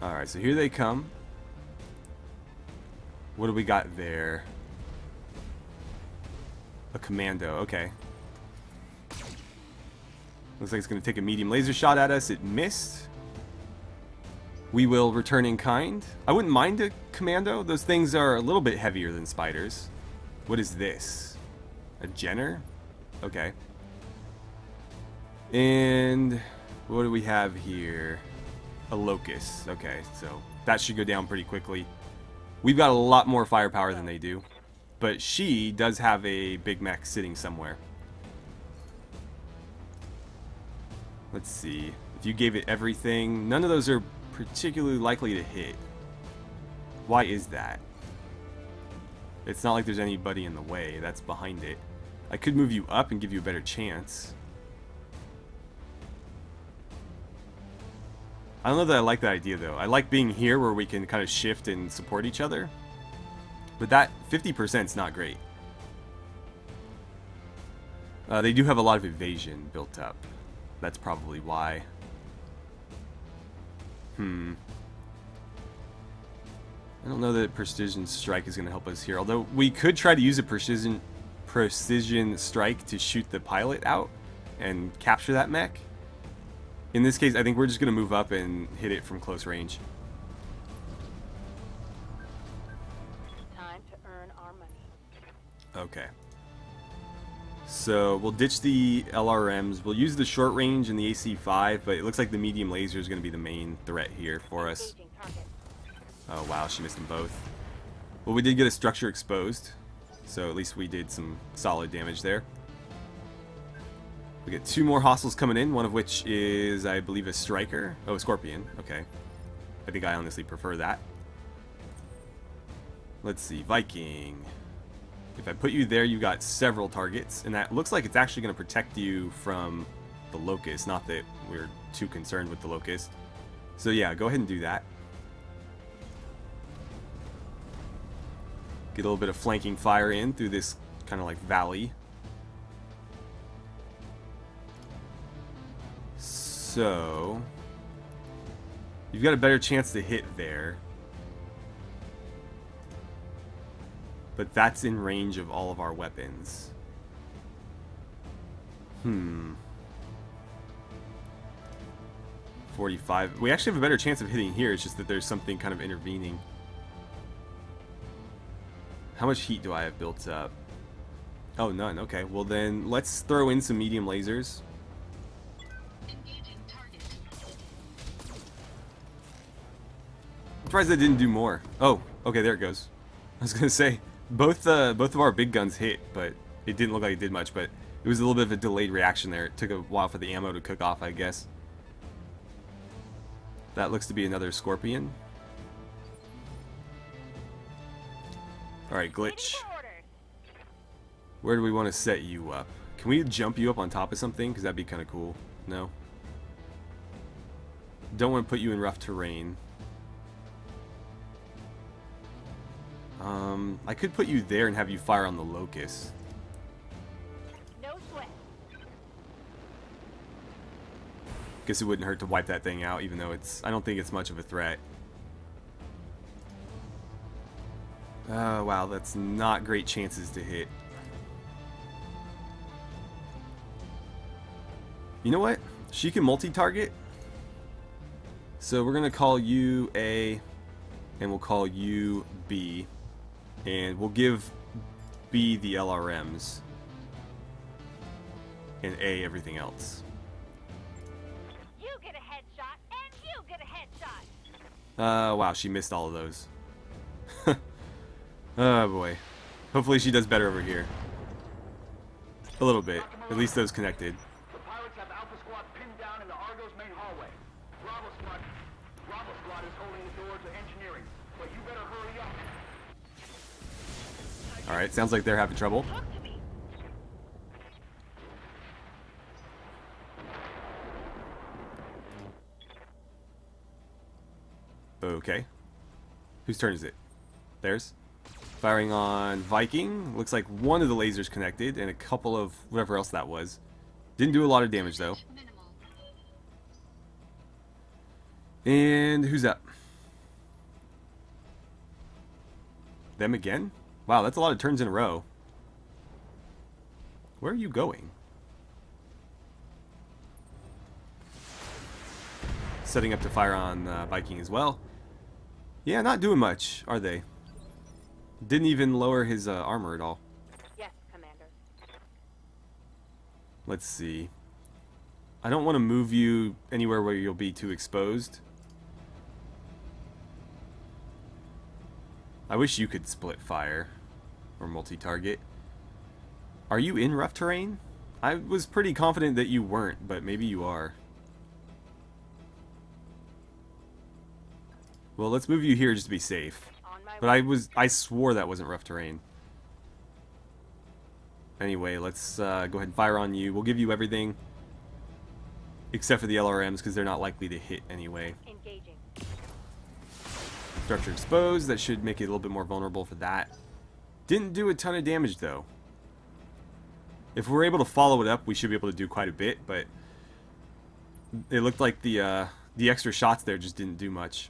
[SPEAKER 1] Alright, so here they come. What do we got there? A commando, okay. Looks like it's going to take a medium laser shot at us. It missed. We will return in kind. I wouldn't mind a commando. Those things are a little bit heavier than spiders. What is this? A Jenner? Okay. And what do we have here? A Locust. Okay, so that should go down pretty quickly. We've got a lot more firepower than they do. But she does have a big mech sitting somewhere. Let's see. If you gave it everything, none of those are particularly likely to hit. Why is that? It's not like there's anybody in the way. That's behind it. I could move you up and give you a better chance. I don't know that I like that idea though. I like being here where we can kind of shift and support each other. But that 50% is not great. They do have a lot of evasion built up. That's probably why. I don't know that precision strike is going to help us here. Although we could try to use a precision strike to shoot the pilot out and capture that mech. In this case, I think we're just going to move up and hit it from close range.
[SPEAKER 2] Time to earn our money.
[SPEAKER 1] Okay. So we'll ditch the LRMs. We'll use the short range and the AC-5, but it looks like the medium laser is going to be the main threat here for us.
[SPEAKER 2] Engaging target.
[SPEAKER 1] Oh wow, she missed them both. Well, we did get a structure exposed, so at least we did some solid damage there. We get 2 more hostiles coming in, one of which is, I believe, a striker. Oh, a scorpion. Okay. I think I honestly prefer that. Let's see, Viking. If I put you there, you got several targets, and that looks like it's actually going to protect you from the Locust. Not that we're too concerned with the Locust. So yeah, go ahead and do that. Get a little bit of flanking fire in through this kind of like valley. So you've got a better chance to hit there. But that's in range of all of our weapons. 45. We actually have a better chance of hitting here. It's just that there's something kind of intervening. How much heat do I have built up? Oh, none. Okay. Well, then let's throw in some medium lasers.
[SPEAKER 4] Engaging target.
[SPEAKER 1] I'm surprised I didn't do more. Oh, okay. There it goes. I was gonna say both of our big guns hit, but it didn't look like it did much. But it was a little bit of a delayed reaction there. It took a while for the ammo to cook off, I guess. That looks to be another Scorpion. Alright, Glitch. Where do we want to set you up? Can we jump you up on top of something? Because that'd be kind of cool. No? Don't want to put you in rough terrain. I could put you there and have you fire on the Locust.
[SPEAKER 2] No sweat.
[SPEAKER 1] Guess it wouldn't hurt to wipe that thing out, even though I don't think it's much of a threat. Oh, wow, that's not great chances to hit. You know what? She can multi-target. So we're going to call you A, and we'll call you B. And we'll give B the LRMs. And A everything else.
[SPEAKER 2] You get a headshot, and you get a headshot.
[SPEAKER 1] Wow, she missed all of those. Oh boy. Hopefully she does better over here. A little bit. At least those connected.
[SPEAKER 3] The pirates have Alpha Squad pinned down in the Argo's main hallway. Bravo Squad is holding the door to engineering, but you better hurry up.
[SPEAKER 1] Alright, sounds like they're having trouble. Okay. Whose turn is it? Theirs? Firing on Viking. Looks like one of the lasers connected, and a couple of whatever else that was. Didn't do a lot of damage, though.
[SPEAKER 4] Minimal.
[SPEAKER 1] And who's up? Them again? Wow, that's a lot of turns in a row. Where are you going? Setting up to fire on Viking as well. Yeah, not doing much, are they? Didn't even lower his armor at all.
[SPEAKER 2] Yes, Commander.
[SPEAKER 1] Let's see. I don't want to move you anywhere where you'll be too exposed. I wish you could split fire or multi-target. Are you in rough terrain? I was pretty confident that you weren't, but maybe you are. Well, let's move you here just to be safe.
[SPEAKER 2] On my
[SPEAKER 1] But I swore that wasn't rough terrain. Anyway, let's go ahead and fire on you. We'll give you everything except for the LRMs because they're not likely to hit anyway.
[SPEAKER 2] Engaging.
[SPEAKER 1] Structure exposed. That should make it a little bit more vulnerable for that. Didn't do a ton of damage though. If we're able to follow it up, we should be able to do quite a bit. But it looked like the extra shots there just didn't do much.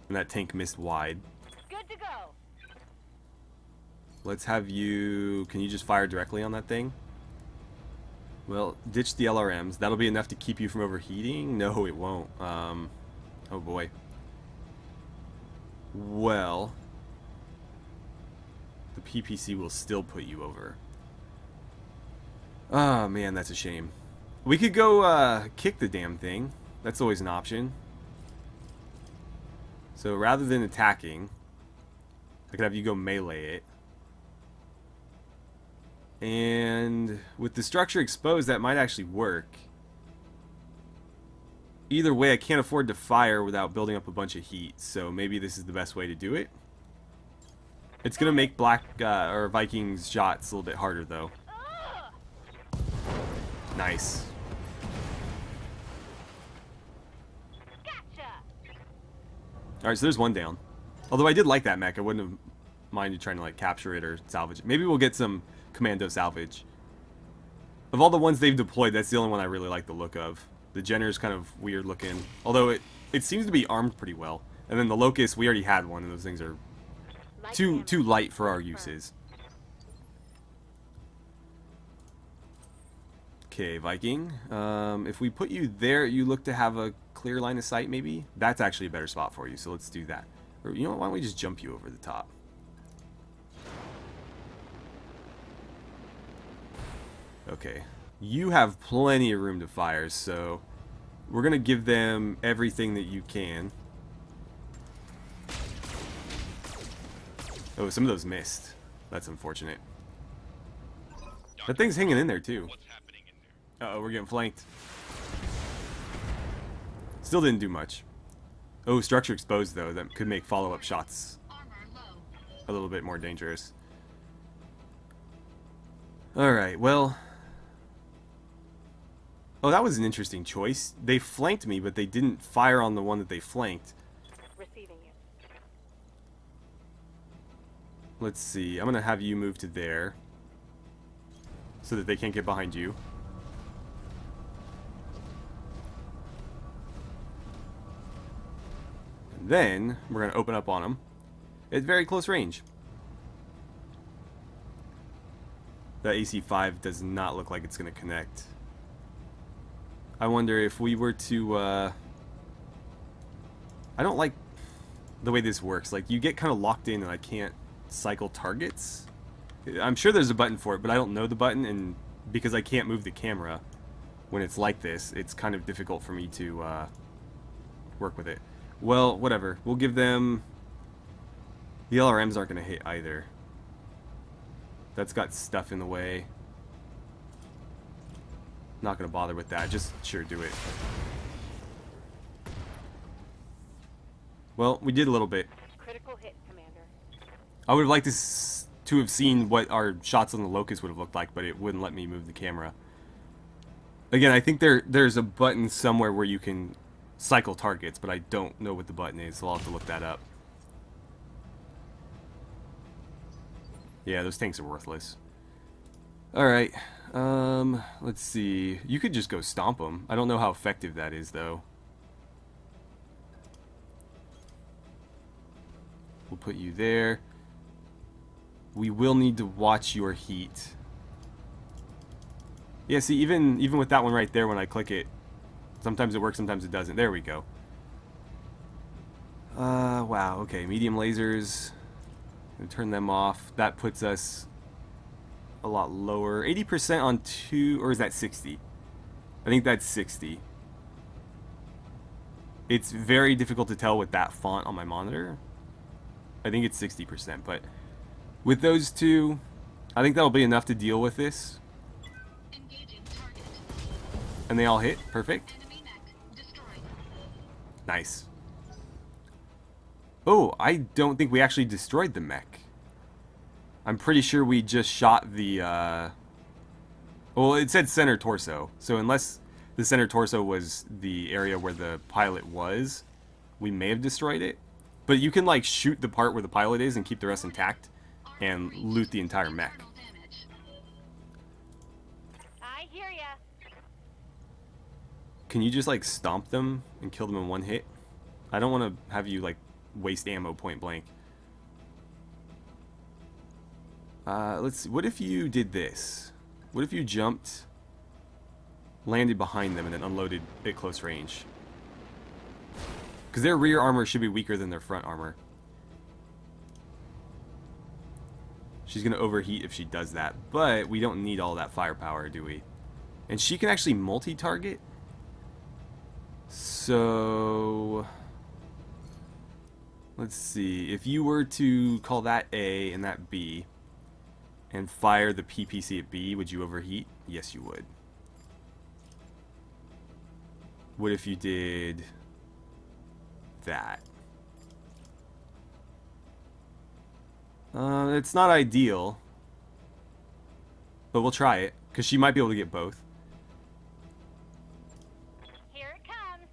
[SPEAKER 1] And that tank missed wide.
[SPEAKER 2] Good to go.
[SPEAKER 1] Let's have you... Can you just fire directly on that thing? Well, ditch the LRMs. That'll be enough to keep you from overheating? No, it won't. Oh boy. Well... The PPC will still put you over. Oh man, that's a shame. We could go kick the damn thing. That's always an option. So rather than attacking, I could have you go melee it. And with the structure exposed, that might actually work. Either way, I can't afford to fire without building up a bunch of heat, so maybe this is the best way to do it. It's going to make or Viking's shots a little bit harder, though. Nice.
[SPEAKER 2] Gotcha.
[SPEAKER 1] Alright, so there's one down. Although I did like that mech, I wouldn't have minded trying to like capture it or salvage it. Maybe we'll get some commando salvage. Of all the ones they've deployed, that's the only one I really like the look of. The Jenner's kind of weird looking, although it seems to be armed pretty well. And then the Locust, we already had one, and those things are too light for our uses. Okay, Viking. If we put you there, you look to have a clear line of sight, maybe? That's actually a better spot for you, so let's do that. Or, you know what, why don't we just jump you over the top? Okay. You have plenty of room to fire, so we're going to give them everything that you can. Oh, some of those missed. That's unfortunate. That thing's hanging in there, too. Uh-oh, we're getting flanked. Still didn't do much. Oh, structure exposed, though. That could make follow-up shots a little bit more dangerous. Alright, well... Oh, that was an interesting choice. They flanked me, but they didn't fire on the one that they flanked.
[SPEAKER 2] Receiving you.
[SPEAKER 1] Let's see. I'm going to have you move to there, so that they can't get behind you. And then, we're going to open up on them at very close range. That AC-5 does not look like it's going to connect. I wonder if we were to, I don't like the way this works. Like, you get kind of locked in and I can't cycle targets. I'm sure there's a button for it, but I don't know the button, and because I can't move the camera when it's like this, it's kind of difficult for me to work with it. Well, whatever. We'll give them... The LRMs aren't going to hit either. That's got stuff in the way. Not going to bother with that. Just, sure, do it. Well, we did a little bit.
[SPEAKER 2] Critical hit, Commander.
[SPEAKER 1] I would have liked to have seen what our shots on the Locust would have looked like, but it wouldn't let me move the camera. Again, I think there's a button somewhere where you can cycle targets, but I don't know what the button is, so I'll have to look that up. Yeah, those tanks are worthless. Alright, let's see. You could just go stomp them. I don't know how effective that is, though. We'll put you there. We will need to watch your heat. Yeah, see, even with that one right there, when I click it, sometimes it works, sometimes it doesn't. There we go. Wow, okay, medium lasers. Turn them off. That puts us a lot lower. 80% on 2, or is that 60? I think that's 60. It's very difficult to tell with that font on my monitor. I think it's 60%, but with those two, I think that'll be enough to deal with this.
[SPEAKER 4] Engaging target.
[SPEAKER 1] And they all hit. Perfect.
[SPEAKER 4] Enemy mech destroyed.
[SPEAKER 1] Nice. Oh, I don't think we actually destroyed the mech. I'm pretty sure we just shot the, well, it said center torso. So unless the center torso was the area where the pilot was, we may have destroyed it. But you can, like, shoot the part where the pilot is and keep the rest intact and loot the entire mech.
[SPEAKER 4] Internal damage.
[SPEAKER 2] I hear ya.
[SPEAKER 1] Can you just, like, stomp them and kill them in one hit? I don't want to have you, like, waste ammo point blank. Let's see. What if you did this? What if you jumped, landed behind them, and then unloaded at close range? Because their rear armor should be weaker than their front armor. She's going to overheat if she does that, but we don't need all that firepower, do we? And she can actually multi-target. So... let's see. If you were to call that A and that B, and fire the PPC at B, would you overheat? Yes, you would. What if you did that? It's not ideal, but we'll try it, because she might be able to get both.
[SPEAKER 2] Here it comes.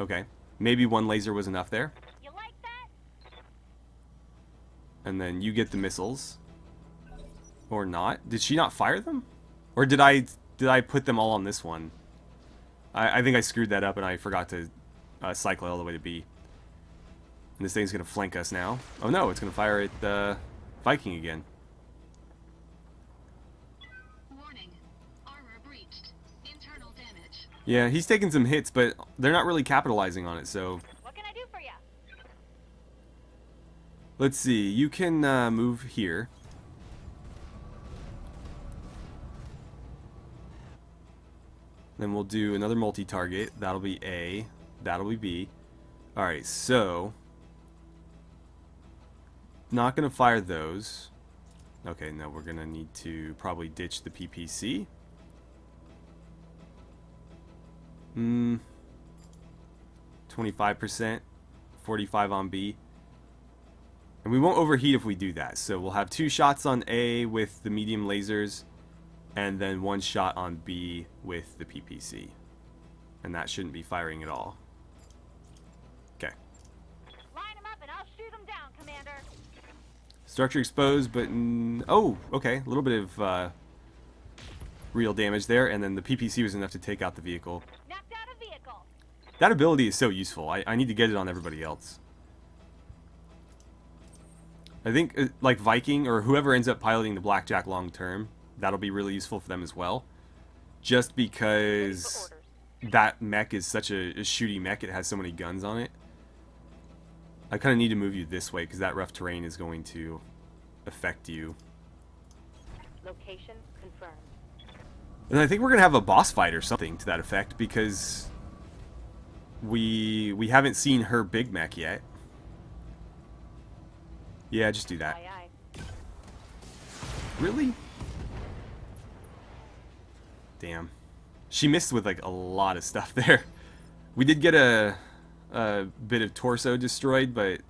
[SPEAKER 1] Okay. Maybe one laser was enough there.
[SPEAKER 2] You like that?
[SPEAKER 1] And then you get the missiles. Or not? Did she not fire them? Or did I put them all on this one? I think I screwed that up and I forgot to cycle it all the way to B. And this thing's going to flank us now. Oh no, it's going to fire at the Viking again.
[SPEAKER 4] Warning. Armor breached. Internal damage.
[SPEAKER 1] Yeah, he's taking some hits, but they're not really capitalizing on it, so...
[SPEAKER 2] What can I do for you?
[SPEAKER 1] Let's see, you can move here. Then we'll do another multi-target. That'll be A. That'll be B. Alright, so... Not going to fire those. Okay, no, we're going to need to probably ditch the PPC. 25%. 45 on B. And we won't overheat if we do that. So we'll have 2 shots on A with the medium lasers. And then 1 shot on B with the PPC. And that shouldn't be firing at all. Okay.
[SPEAKER 2] Line them up and I'll shoot them down, Commander.
[SPEAKER 1] Structure exposed, but... oh, okay. A little bit of real damage there. And then the PPC was enough to take out the vehicle.
[SPEAKER 2] Knocked out a vehicle.
[SPEAKER 1] That ability is so useful. I need to get it on everybody else. I think, like Viking, or whoever ends up piloting the Blackjack long term, that'll be really useful for them as well. Just because that mech is such a shooty mech, it has so many guns on it. I kind of need to move you this way, because that rough terrain is going to affect you.
[SPEAKER 2] Location confirmed.
[SPEAKER 1] And I think we're going to have a boss fight or something to that effect, because we haven't seen her big mech yet. Yeah, just do that.
[SPEAKER 2] Aye, aye.
[SPEAKER 1] Really? Damn. She missed with like a lot of stuff there. We did get a bit of torso destroyed, but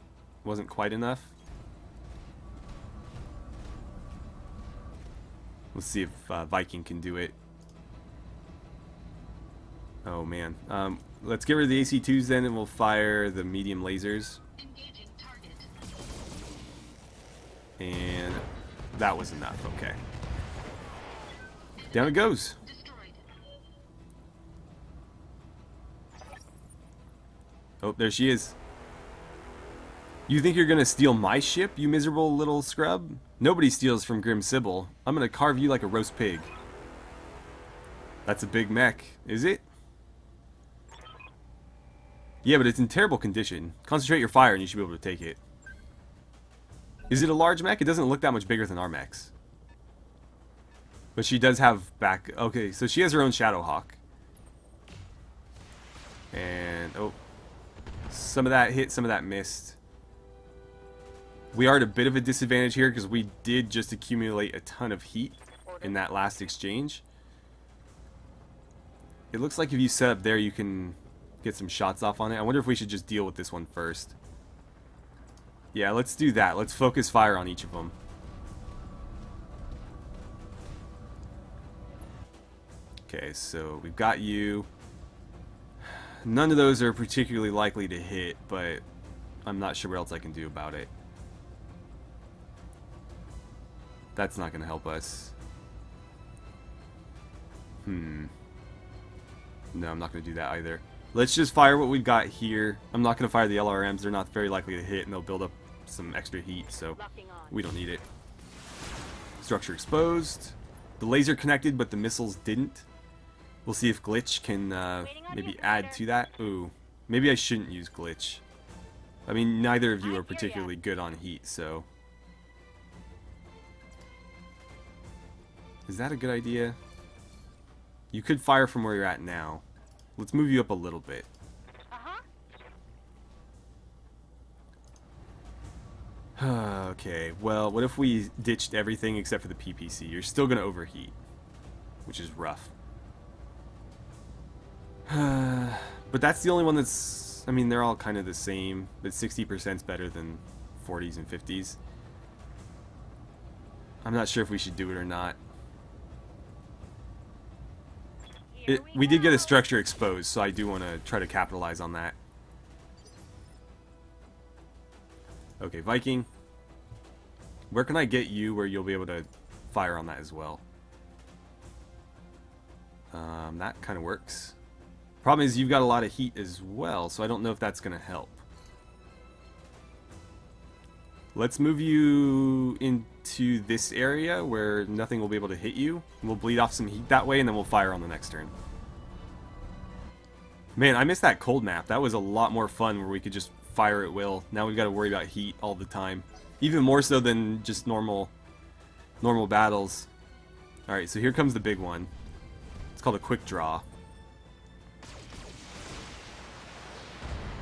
[SPEAKER 1] wasn't quite enough. Let's see if Viking can do it. Oh man. Let's get rid of the AC2s then, and we'll fire the medium lasers.
[SPEAKER 4] Engaging target.
[SPEAKER 1] And that was enough. Okay. Down it goes.
[SPEAKER 4] Destroyed.
[SPEAKER 1] Oh, there she is. You think you're gonna steal my ship, you miserable little scrub? Nobody steals from Grim Sybil. I'm gonna carve you like a roast pig. That's a big mech, is it? Yeah, but it's in terrible condition. Concentrate your fire and you should be able to take it. Is it a large mech? It doesn't look that much bigger than our mechs. But she does have back... Okay, so she has her own Shadowhawk. And, oh. Some of that hit, some of that missed. We are at a bit of a disadvantage here because we did just accumulate a ton of heat in that last exchange. It looks like if you set up there, you can get some shots off on it. I wonder if we should just deal with this one first. Yeah, let's do that. Let's focus fire on each of them. Okay, so we've got you. None of those are particularly likely to hit, but I'm not sure what else I can do about it. That's not going to help us. No, I'm not going to do that either. Let's just fire what we've got here. I'm not going to fire the LRMs. They're not very likely to hit, and they'll build up some extra heat, so we don't need it. Structure exposed. The laser connected, but the missiles didn't. We'll see if Glitch can maybe add to that. Ooh, maybe I shouldn't use Glitch. I mean, neither of you are particularly good on heat, so... Is that a good idea? You could fire from where you're at now. Let's move you up a little bit. Okay, well, what if we ditched everything except for the PPC? You're still going to overheat, which is rough. But that's the only one that's... I mean, they're all kind of the same, but 60% is better than 40s and 50s. I'm not sure if we should do it or not. We did get a structure exposed, so I do want to try to capitalize on that. Okay, Viking. Where can I get you where you'll be able to fire on that as well. That kind of works. Problem is you've got a lot of heat as well, so I don't know if that's going to help. Let's move you into this area where nothing will be able to hit you. We'll bleed off some heat that way, and then we'll fire on the next turn. Man, I missed that cold map. That was a lot more fun where we could just fire at will. Now we've got to worry about heat all the time. Even more so than just normal battles. Alright, so here comes the big one. It's called a quick draw.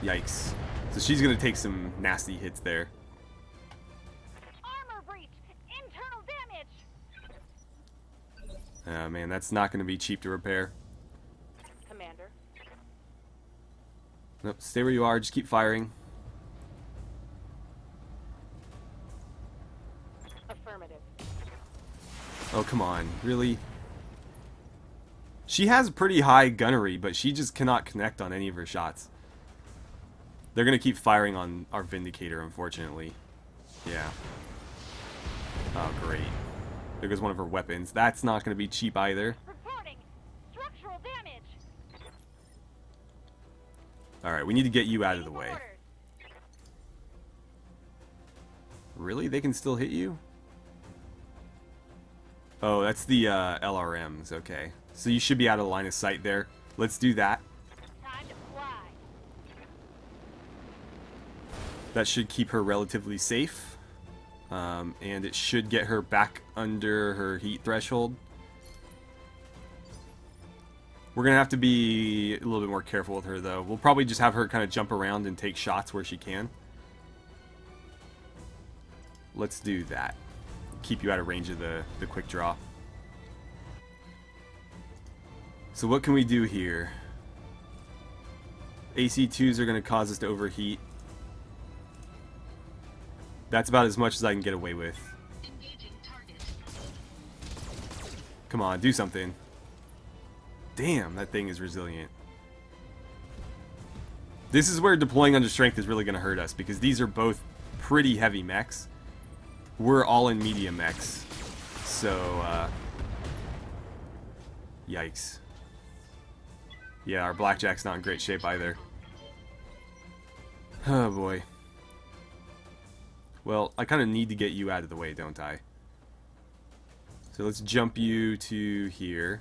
[SPEAKER 1] Yikes. So she's going to take some nasty hits there.
[SPEAKER 2] Armor breach! Internal damage!
[SPEAKER 1] Oh man, that's not going to be cheap to repair.
[SPEAKER 2] Commander.
[SPEAKER 1] Nope, stay where you are, just keep firing.
[SPEAKER 2] Affirmative.
[SPEAKER 1] Oh, come on. Really? She has pretty high gunnery, but she just cannot connect on any of her shots. They're going to keep firing on our Vindicator, unfortunately. Yeah. Oh, great. There goes one of her weapons. That's not going to be cheap either.
[SPEAKER 2] Reporting! Structural damage!
[SPEAKER 1] Alright, we need to get you out of the way.
[SPEAKER 2] Orders.
[SPEAKER 1] Really? They can still hit you? Oh, that's the LRMs. Okay. So you should be out of line of sight there. Let's do that.
[SPEAKER 2] Time to fly.
[SPEAKER 1] That should keep her relatively safe. And it should get her back under her heat threshold. We're going to have to be a little bit more careful with her, though. We'll probably just have her kind of jump around and take shots where she can. Let's do that. Keep you out of range of the quick draw. So what can we do here? AC2s are going to cause us to overheat. That's about as much as I can get away with.
[SPEAKER 4] Engaging target.
[SPEAKER 1] Come on, do something. Damn, that thing is resilient. This is where deploying under strength is really going to hurt us, because these are both pretty heavy mechs. We're all in medium mechs. So, yikes. Yeah, our Blackjack's not in great shape either. Oh boy. Well, I kind of need to get you out of the way, don't I? So let's jump you to here.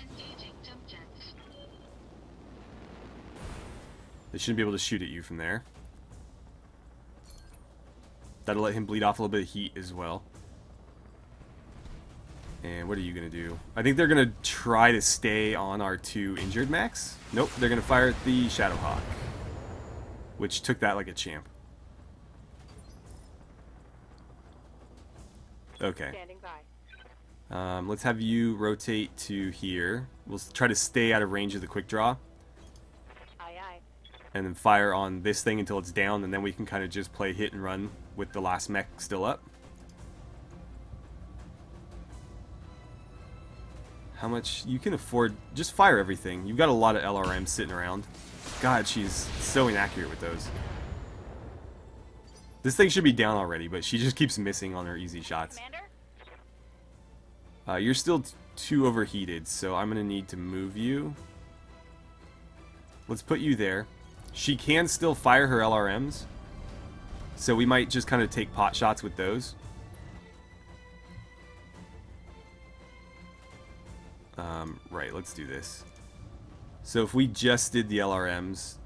[SPEAKER 4] Engaging jump jets.
[SPEAKER 1] They shouldn't be able to shoot at you from there. That'll let him bleed off a little bit of heat as well. And what are you going to do? I think they're going to try to stay on our two injured mechs. Nope, they're going to fire at the Shadowhawk, which took that like a champ. Okay.
[SPEAKER 2] Standing by.
[SPEAKER 1] Let's have you rotate to here. We'll try to stay out of range of the quick draw.
[SPEAKER 2] Aye, aye.
[SPEAKER 1] And then fire on this thing until it's down, and then we can kind of just play hit and run with the last mech still up. How much you can afford? Just fire everything. You've got a lot of LRMs sitting around. God, she's so inaccurate with those. This thing should be down already, but she just keeps missing on her easy shots.
[SPEAKER 2] Commander?
[SPEAKER 1] You're still too overheated, so I'm going to need to move you. Let's put you there. She can still fire her LRMs, so we might just kind of take pot shots with those. Right, let's do this. So if we just did the LRMs,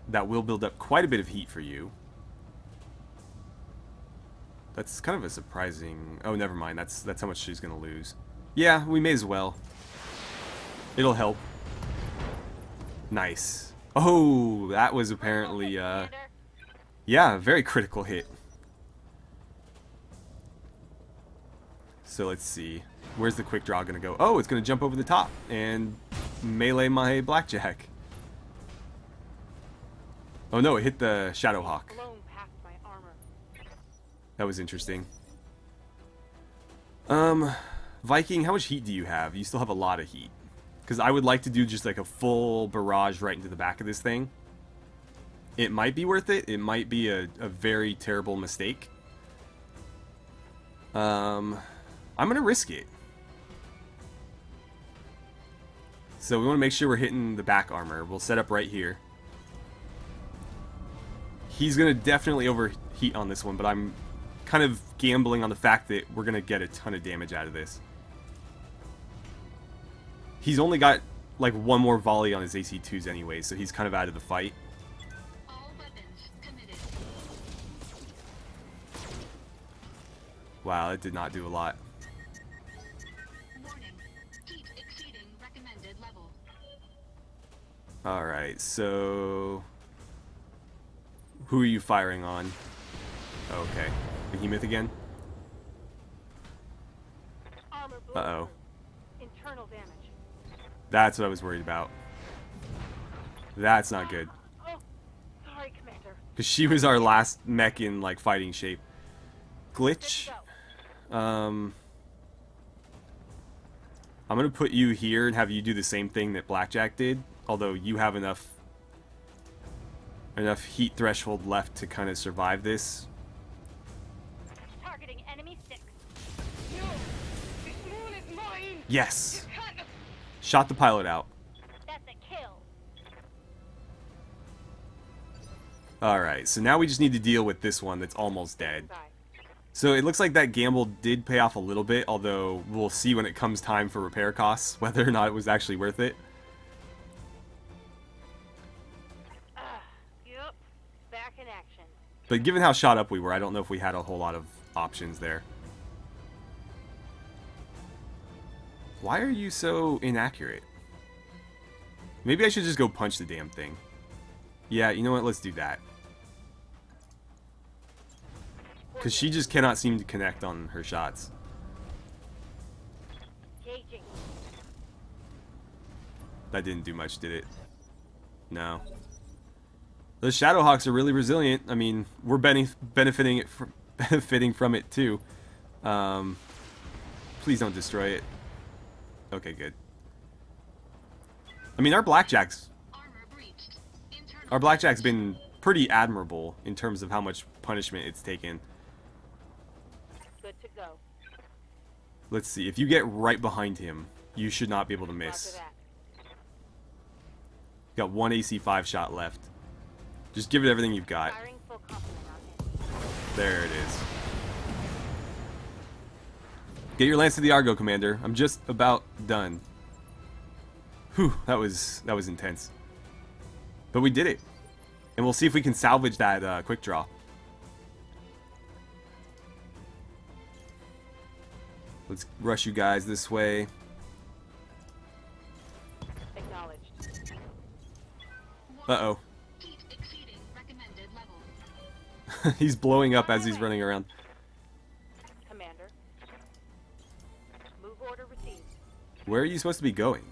[SPEAKER 1] that will build up quite a bit of heat for you. That's kind of a surprising... Oh, never mind. That's how much she's going to lose. Yeah, we may as well. It'll help. Nice. Oh, that was apparently... Yeah, a very critical hit. So let's see. Where's the quick draw going to go? Oh, it's going to jump over the top and melee my Blackjack. Oh no, it hit the Shadowhawk.
[SPEAKER 2] Blown past my armor.
[SPEAKER 1] That was interesting. Viking, how much heat do you have? You still have a lot of heat. Because I would like to do just like a full barrage right into the back of this thing. It might be worth it. It might be a very terrible mistake. I'm gonna risk it. So we want to make sure we're hitting the back armor. We'll set up right here. He's gonna definitely overheat on this one, but I'm kind of gambling on the fact that we're gonna get a ton of damage out of this. He's only got like one more volley on his AC2s anyway, so he's kind of out of the fight.
[SPEAKER 4] All weapons committed.
[SPEAKER 1] Wow, that did not do a lot.
[SPEAKER 4] Warning. Heat exceeding recommended level.
[SPEAKER 1] Alright, so... who are you firing on? Okay. Behemoth again?
[SPEAKER 2] Armor
[SPEAKER 1] Uh-oh.
[SPEAKER 2] Internal damage.
[SPEAKER 1] That's what I was worried about. That's not good.
[SPEAKER 2] Oh, sorry, Commander.
[SPEAKER 1] Because she was our last mech in, like, fighting shape. Glitch? I'm gonna put you here and have you do the same thing that Blackjack did. Although you have enough heat threshold left to kind of survive this.
[SPEAKER 2] Targeting enemy 6. No! This moon is mine!
[SPEAKER 1] Yes!
[SPEAKER 2] You can't...
[SPEAKER 1] Shot the pilot out.
[SPEAKER 2] That's a kill.
[SPEAKER 1] Alright, so now we just need to deal with this one that's almost dead.
[SPEAKER 2] Bye.
[SPEAKER 1] So it looks like that gamble did pay off a little bit, although we'll see when it comes time for repair costs, whether or not it was actually worth it.
[SPEAKER 2] Yep. Back in action.
[SPEAKER 1] But given how shot up we were, I don't know if we had a whole lot of options there. Why are you so inaccurate? Maybe I should just go punch the damn thing. Yeah, you know what? Let's do that. Because she just cannot seem to connect on her shots.
[SPEAKER 2] Gauging.
[SPEAKER 1] That didn't do much, did it? No. The Shadowhawks are really resilient. I mean, we're benefiting from it too. Please don't destroy it. Okay, good. I mean, our Blackjack's been pretty admirable in terms of how much punishment it's taken.
[SPEAKER 2] Good to go.
[SPEAKER 1] Let's see. If you get right behind him, you should not be able to miss.
[SPEAKER 2] Roger that.
[SPEAKER 1] Got one AC5 shot left. Just give it everything you've got.
[SPEAKER 2] Firing full complement on him.
[SPEAKER 1] There it is. Get your lance to the Argo, Commander. I'm just about done. Whew, that was intense. But we did it. And we'll see if we can salvage that quick draw. Let's rush you guys this way.
[SPEAKER 2] Acknowledged.
[SPEAKER 1] Uh-oh.
[SPEAKER 4] Heat exceeding recommended level.
[SPEAKER 1] He's blowing up as he's running around.
[SPEAKER 2] Commander. Move order received.
[SPEAKER 1] Where are you supposed to be going?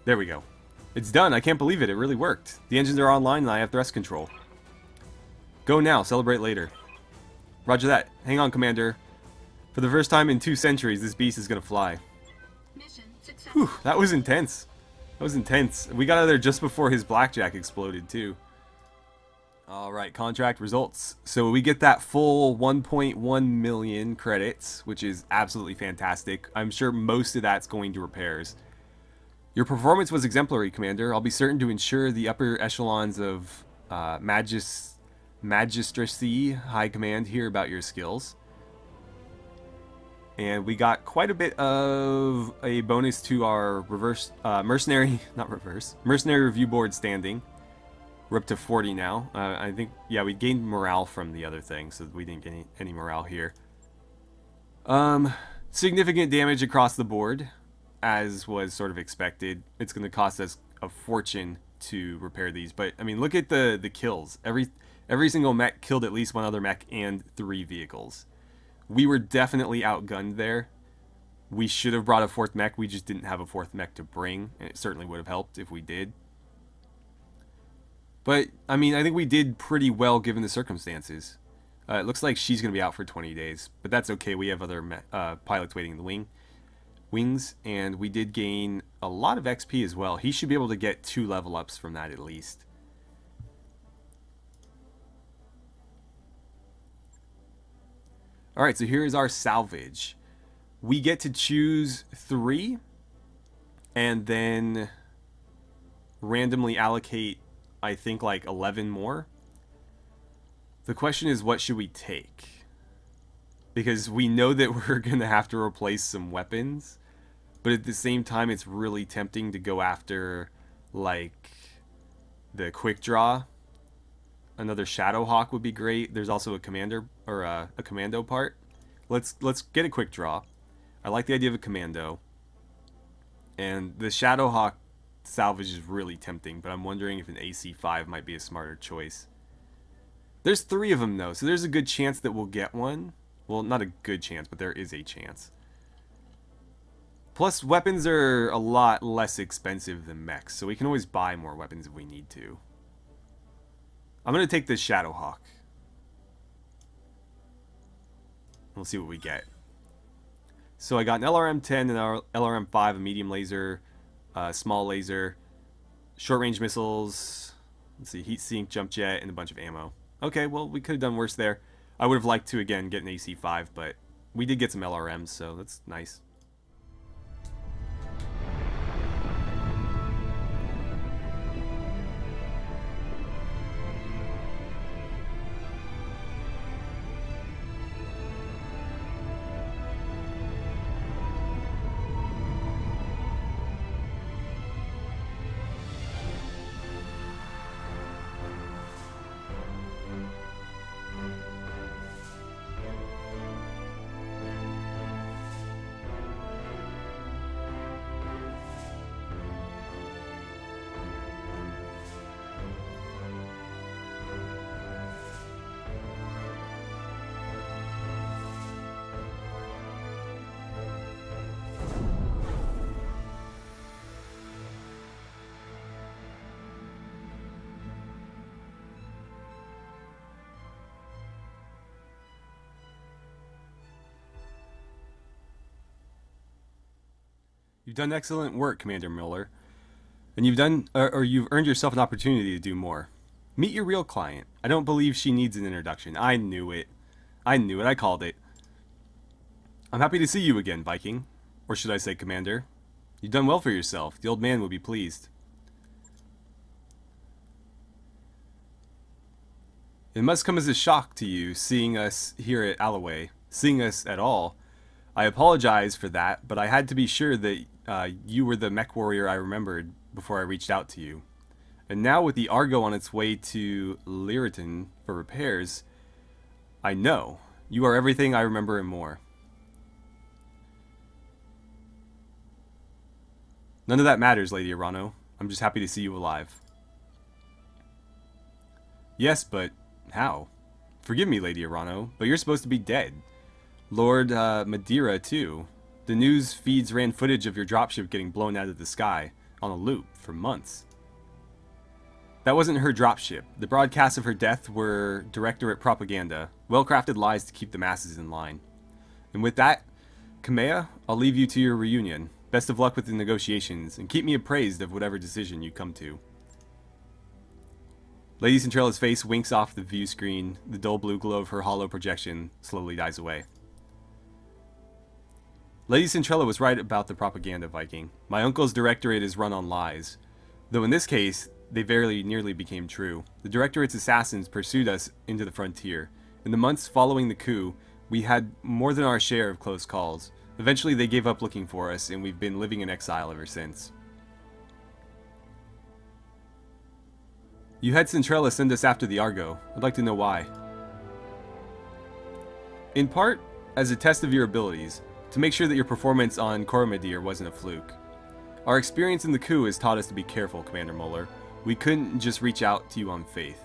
[SPEAKER 1] There we go. It's done. I can't believe it. It really worked. The engines are online and I have thrust control. Go now. Celebrate later. Roger that. Hang on, Commander. For the first time in 2 centuries, this beast is going to fly.
[SPEAKER 4] Mission success.
[SPEAKER 1] Whew, that was intense. That was intense. We got out of there just before his Blackjack exploded, too. Alright, contract results. So we get that full 1.1 million credits, which is absolutely fantastic. I'm sure most of that's going to repairs. Your performance was exemplary, Commander. I'll be certain to ensure the upper echelons of Magistracy High Command hear about your skills. And we got quite a bit of a bonus to our mercenary review board standing. We're up to 40 now. I think, yeah, we gained morale from the other thing, so we didn't get any morale here. Significant damage across the board, as was sort of expected. It's going to cost us a fortune to repair these, but I mean, look at the kills. Every single mech killed at least one other mech and 3 vehicles. We were definitely outgunned there. We should have brought a 4th mech. We just didn't have a 4th mech to bring, and it certainly would have helped if we did. But, I mean, I think we did pretty well given the circumstances. It looks like she's going to be out for 20 days, but that's okay. We have other pilots waiting in the wings, and we did gain a lot of XP as well. He should be able to get 2 level ups from that at least. Alright, so here is our salvage. We get to choose 3 and then randomly allocate, I think, like 11 more. The question is, what should we take? Because we know that we're going to have to replace some weapons, but at the same time it's really tempting to go after like the quick draw. Another Shadowhawk would be great. There's also a commander or a commando part. Let's get a quick draw. I like the idea of a commando. And the Shadowhawk salvage is really tempting, but I'm wondering if an AC5 might be a smarter choice. There's 3 of them though, so there's a good chance that we'll get one. Well, not a good chance, but there is a chance. Plus, weapons are a lot less expensive than mechs, so we can always buy more weapons if we need to. I'm going to take the Shadowhawk. We'll see what we get. So I got an LRM-10 and an LRM-5, a medium laser, small laser, short-range missiles, let's see, heat sink, jump jet, and a bunch of ammo. Okay, well, we could have done worse there. I would have liked to, again, get an AC-5, but we did get some LRMs, so that's nice. You've done excellent work, Commander Miller, and you've earned yourself an opportunity to do more. Meet your real client. I don't believe she needs an introduction. I knew it. I knew it. I called it. I'm happy to see you again, Viking. Or should I say, Commander? You've done well for yourself. The old man will be pleased. It must come as a shock to you seeing us here at Alloway. Seeing us at all. I apologize for that, but I had to be sure that you were the mech warrior I remembered before I reached out to you. And now with the Argo on its way to Lyriton for repairs, I know you are everything I remember and more. None of that matters, Lady Arano. I'm just happy to see you alive. Yes, but how? Forgive me, Lady Arano, but you're supposed to be dead. Lord Madeira, too. The news feeds ran footage of your dropship getting blown out of the sky, on a loop, for months. That wasn't her dropship. The broadcasts of her death were Directorate propaganda, well-crafted lies to keep the masses in line. And with that, Kamea, I'll leave you to your reunion. Best of luck with the negotiations, and keep me appraised of whatever decision you come to. Lady Centrella's face winks off the view screen. The dull blue glow of her hollow projection slowly dies away. Lady Centrella was right about the propaganda, Viking. My uncle's directorate is run on lies. Though in this case, they very nearly became true. The directorate's assassins pursued us into the frontier. In the months following the coup, we had more than our share of close calls. Eventually they gave up looking for us, and we've been living in exile ever since. You had Centrella send us after the Argo. I'd like to know why. In part, as a test of your abilities, to make sure that your performance on Coromedir wasn't a fluke. Our experience in the coup has taught us to be careful, Commander Muller. We couldn't just reach out to you on faith.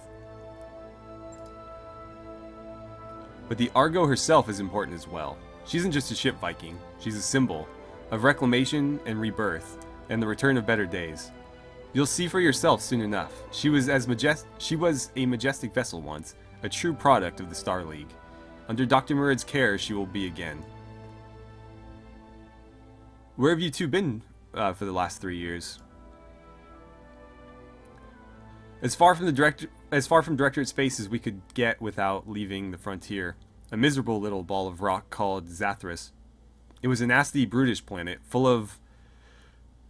[SPEAKER 1] But the Argo herself is important as well. She isn't just a ship, Viking. She's a symbol of reclamation and rebirth, and the return of better days. You'll see for yourself soon enough. She was a majestic vessel once, a true product of the Star League. Under Dr. Murad's care, she will be again. Where have you two been for the last 3 years? As far from Directorate space as we could get without leaving the frontier. a miserable little ball of rock called Zathras. It was a nasty, brutish planet, full of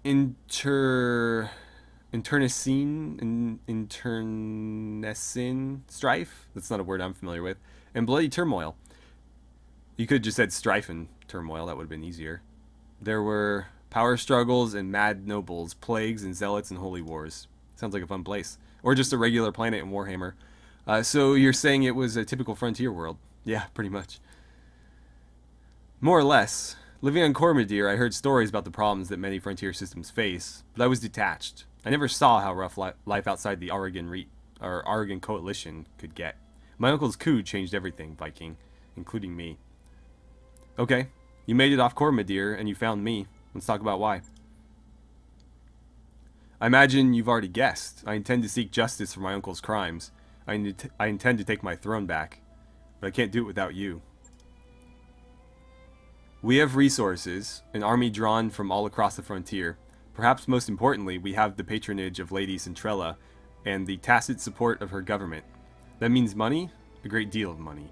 [SPEAKER 1] internecine strife. That's not a word I'm familiar with. And bloody turmoil. You could have just said strife and turmoil. That would have been easier. There were power struggles and mad nobles, plagues and zealots and holy wars. Sounds like a fun place. Or just a regular planet in Warhammer. So you're saying it was a typical frontier world? Yeah, pretty much. More or less. Living on Cormadir, I heard stories about the problems that many frontier systems face, but I was detached. I never saw how rough life outside the Oregon Coalition could get. My uncle's coup changed everything, Viking, including me. Okay, you made it off Cormadir, and you found me. Let's talk about why. I imagine you've already guessed. I intend to seek justice for my uncle's crimes. I intend to take my throne back, but I can't do it without you. We have resources, an army drawn from all across the frontier. Perhaps most importantly, we have the patronage of Lady Centrella and the tacit support of her government. That means money, a great deal of money.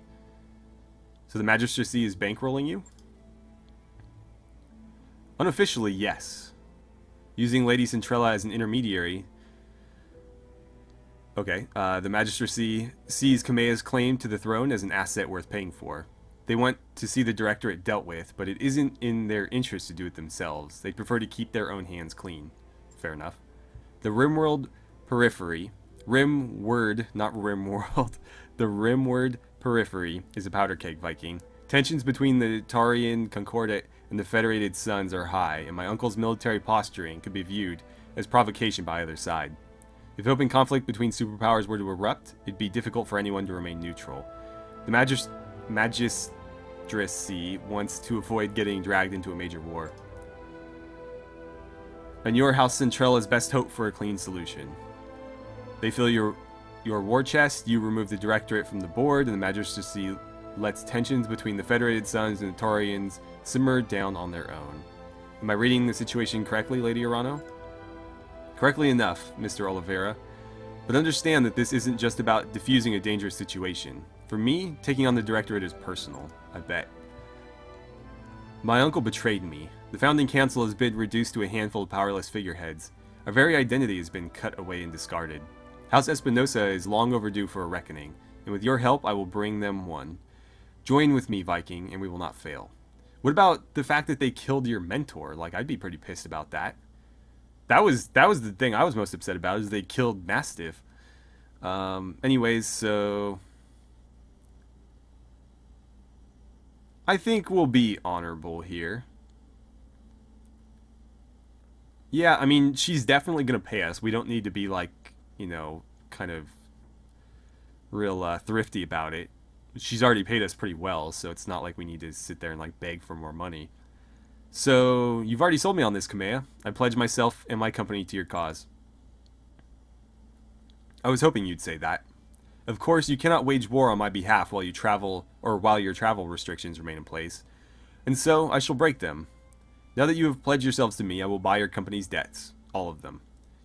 [SPEAKER 1] So the magistracy is bankrolling you? Unofficially, yes. Using Lady Centrella as an intermediary. Okay, the magistracy sees Kamea's claim to the throne as an asset worth paying for. They want to see the directorate dealt with, but it isn't in their interest to do it themselves. They prefer to keep their own hands clean. Fair enough. The Rimworld Periphery, Rimword, not Rimworld, the Rimword Periphery is a powder keg, Viking. Tensions between the Tarian Concordat and the Federated Sons are high, and my uncle's military posturing could be viewed as provocation by either side. If open conflict between superpowers were to erupt, it'd be difficult for anyone to remain neutral. The magistracy wants to avoid getting dragged into a major war. And your House Centrella's best hope for a clean solution. They fill your war chest, you remove the directorate from the board, and the magistracy lets tensions between the Federated Sons and the Taurians simmer down on their own. Am I reading the situation correctly, Lady Arano? Correctly enough, Mr. Oliveira. But understand that this isn't just about diffusing a dangerous situation. For me, taking on the directorate is personal, I bet. My uncle betrayed me. The founding council has been reduced to a handful of powerless figureheads. Our very identity has been cut away and discarded. House Espinosa is long overdue for a reckoning, and with your help I will bring them one. Join with me, Viking, and we will not fail. What about the fact that they killed your mentor? Like, I'd be pretty pissed about that. That was the thing I was most upset about, is they killed Mastiff. Anyways, so I think we'll be honorable here. Yeah, I mean, she's definitely going to pay us. We don't need to be, like, you know, kind of real thrifty about it. She's already paid us pretty well, so it's not like we need to sit there and, like, beg for more money. So, you've already sold me on this, Kamea. I pledge myself and my company to your cause. I was hoping you'd say that. Of course, you cannot wage war on my behalf while you travel, or while your travel restrictions remain in place. And so, I shall break them. Now that you have pledged yourselves to me, I will buy your company's debts. All of them.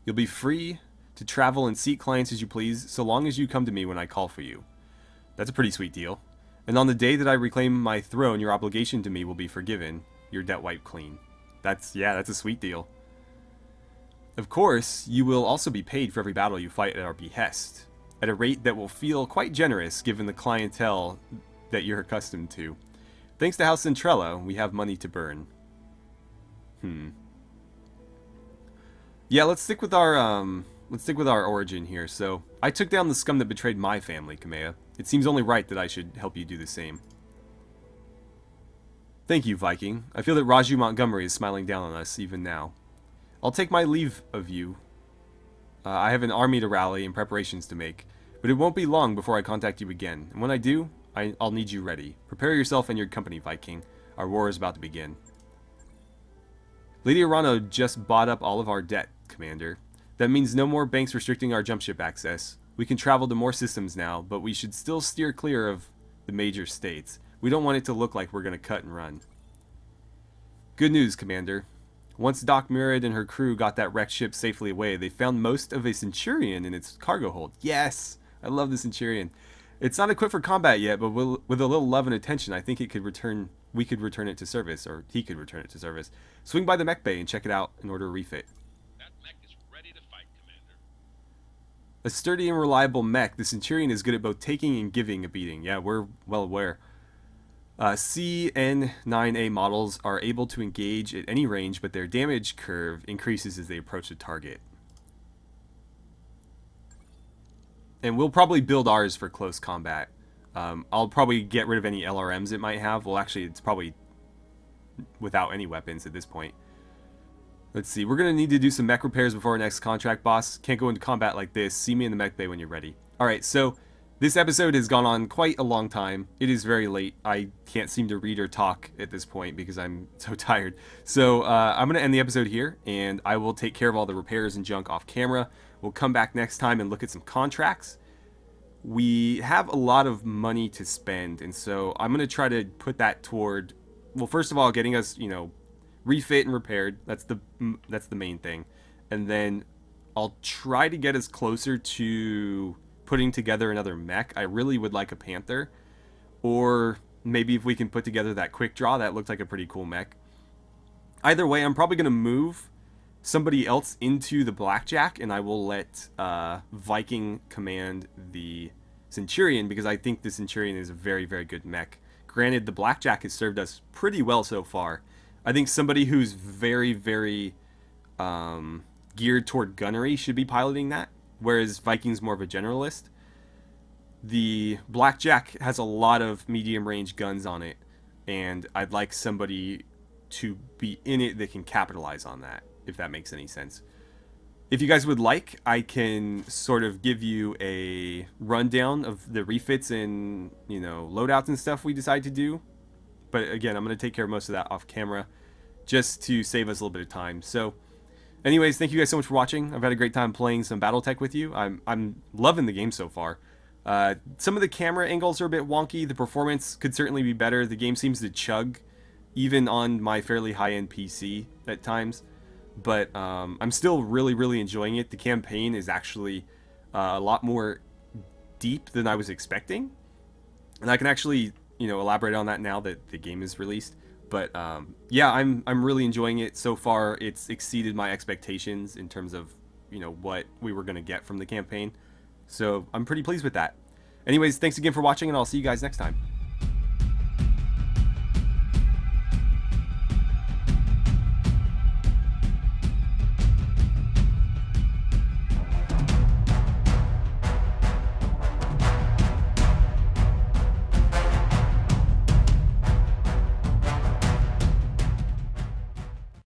[SPEAKER 1] You'll be free to travel and seek clients as you please, so long as you come to me when I call for you. That's a pretty sweet deal. And on the day that I reclaim my throne, your obligation to me will be forgiven. Your debt wiped clean. That's a sweet deal. Of course, you will also be paid for every battle you fight at our behest, at a rate that will feel quite generous given the clientele that you're accustomed to. Thanks to House Centrella, we have money to burn. Yeah, let's stick with our origin here. So, I took down the scum that betrayed my family, Kamea. It seems only right that I should help you do the same. Thank you, Viking. I feel that Raju Montgomery is smiling down on us, even now. I'll take my leave of you. I have an army to rally and preparations to make, but it won't be long before I contact you again. And when I do, I'll need you ready. Prepare yourself and your company, Viking. Our war is about to begin. Lady Arano just bought up all of our debt, Commander. That means no more banks restricting our jump ship access. We can travel to more systems now, but we should still steer clear of the major states. We don't want it to look like we're going to cut and run. Good news, Commander. Once Doc Murid and her crew got that wrecked ship safely away, they found most of a Centurion in its cargo hold. Yes! I love the Centurion. It's not equipped for combat yet, but with a little love and attention, I think it could return. We could return it to service, or he could return it to service. Swing by the mech bay and check it out in order to refit.
[SPEAKER 5] That mech is ready to fight, Commander.
[SPEAKER 1] A sturdy and reliable mech, the Centurion is good at both taking and giving a beating. Yeah, we're well aware. CN9A models are able to engage at any range, but their damage curve increases as they approach the target. And we'll probably build ours for close combat. I'll probably get rid of any LRMs it might have. Well, actually, it's probably without any weapons at this point. Let's see. We're going to need to do some mech repairs before our next contract, boss. Can't go into combat like this. See me in the mech bay when you're ready. Alright, so this episode has gone on quite a long time. It is very late. I can't seem to read or talk at this point because I'm so tired. So I'm going to end the episode here, and I will take care of all the repairs and junk off camera. We'll come back next time and look at some contracts. We have a lot of money to spend, and so I'm going to try to put that toward, well, first of all, getting us, you know, refit and repaired. That's the main thing. And then I'll try to get us closer to putting together another mech. I really would like a Panther, or maybe if we can put together that quick draw, that looked like a pretty cool mech. Either way, I'm probably going to move somebody else into the Blackjack, and I will let Viking command the Centurion, because I think the Centurion is a very, very good mech. Granted, the Blackjack has served us pretty well so far. I think somebody who's very, very geared toward gunnery should be piloting that, whereas Viking's more of a generalist. The Blackjack has a lot of medium-range guns on it, and I'd like somebody to be in it that can capitalize on that, if that makes any sense. If you guys would like, I can sort of give you a rundown of the refits and, you know, loadouts and stuff we decide to do. But again, I'm going to take care of most of that off camera just to save us a little bit of time. So anyways, thank you guys so much for watching. I've had a great time playing some Battletech with you. I'm loving the game so far. Some of the camera angles are a bit wonky. The performance could certainly be better. The game seems to chug even on my fairly high-end PC at times. But I'm still really, really enjoying it. The campaign is actually a lot more deep than I was expecting. And I can actually, you know, elaborate on that now that the game is released. But yeah, I'm really enjoying it so far. It's exceeded my expectations in terms of, you know, what we were going to get from the campaign. So I'm pretty pleased with that. Anyways, thanks again for watching, and I'll see you guys next time.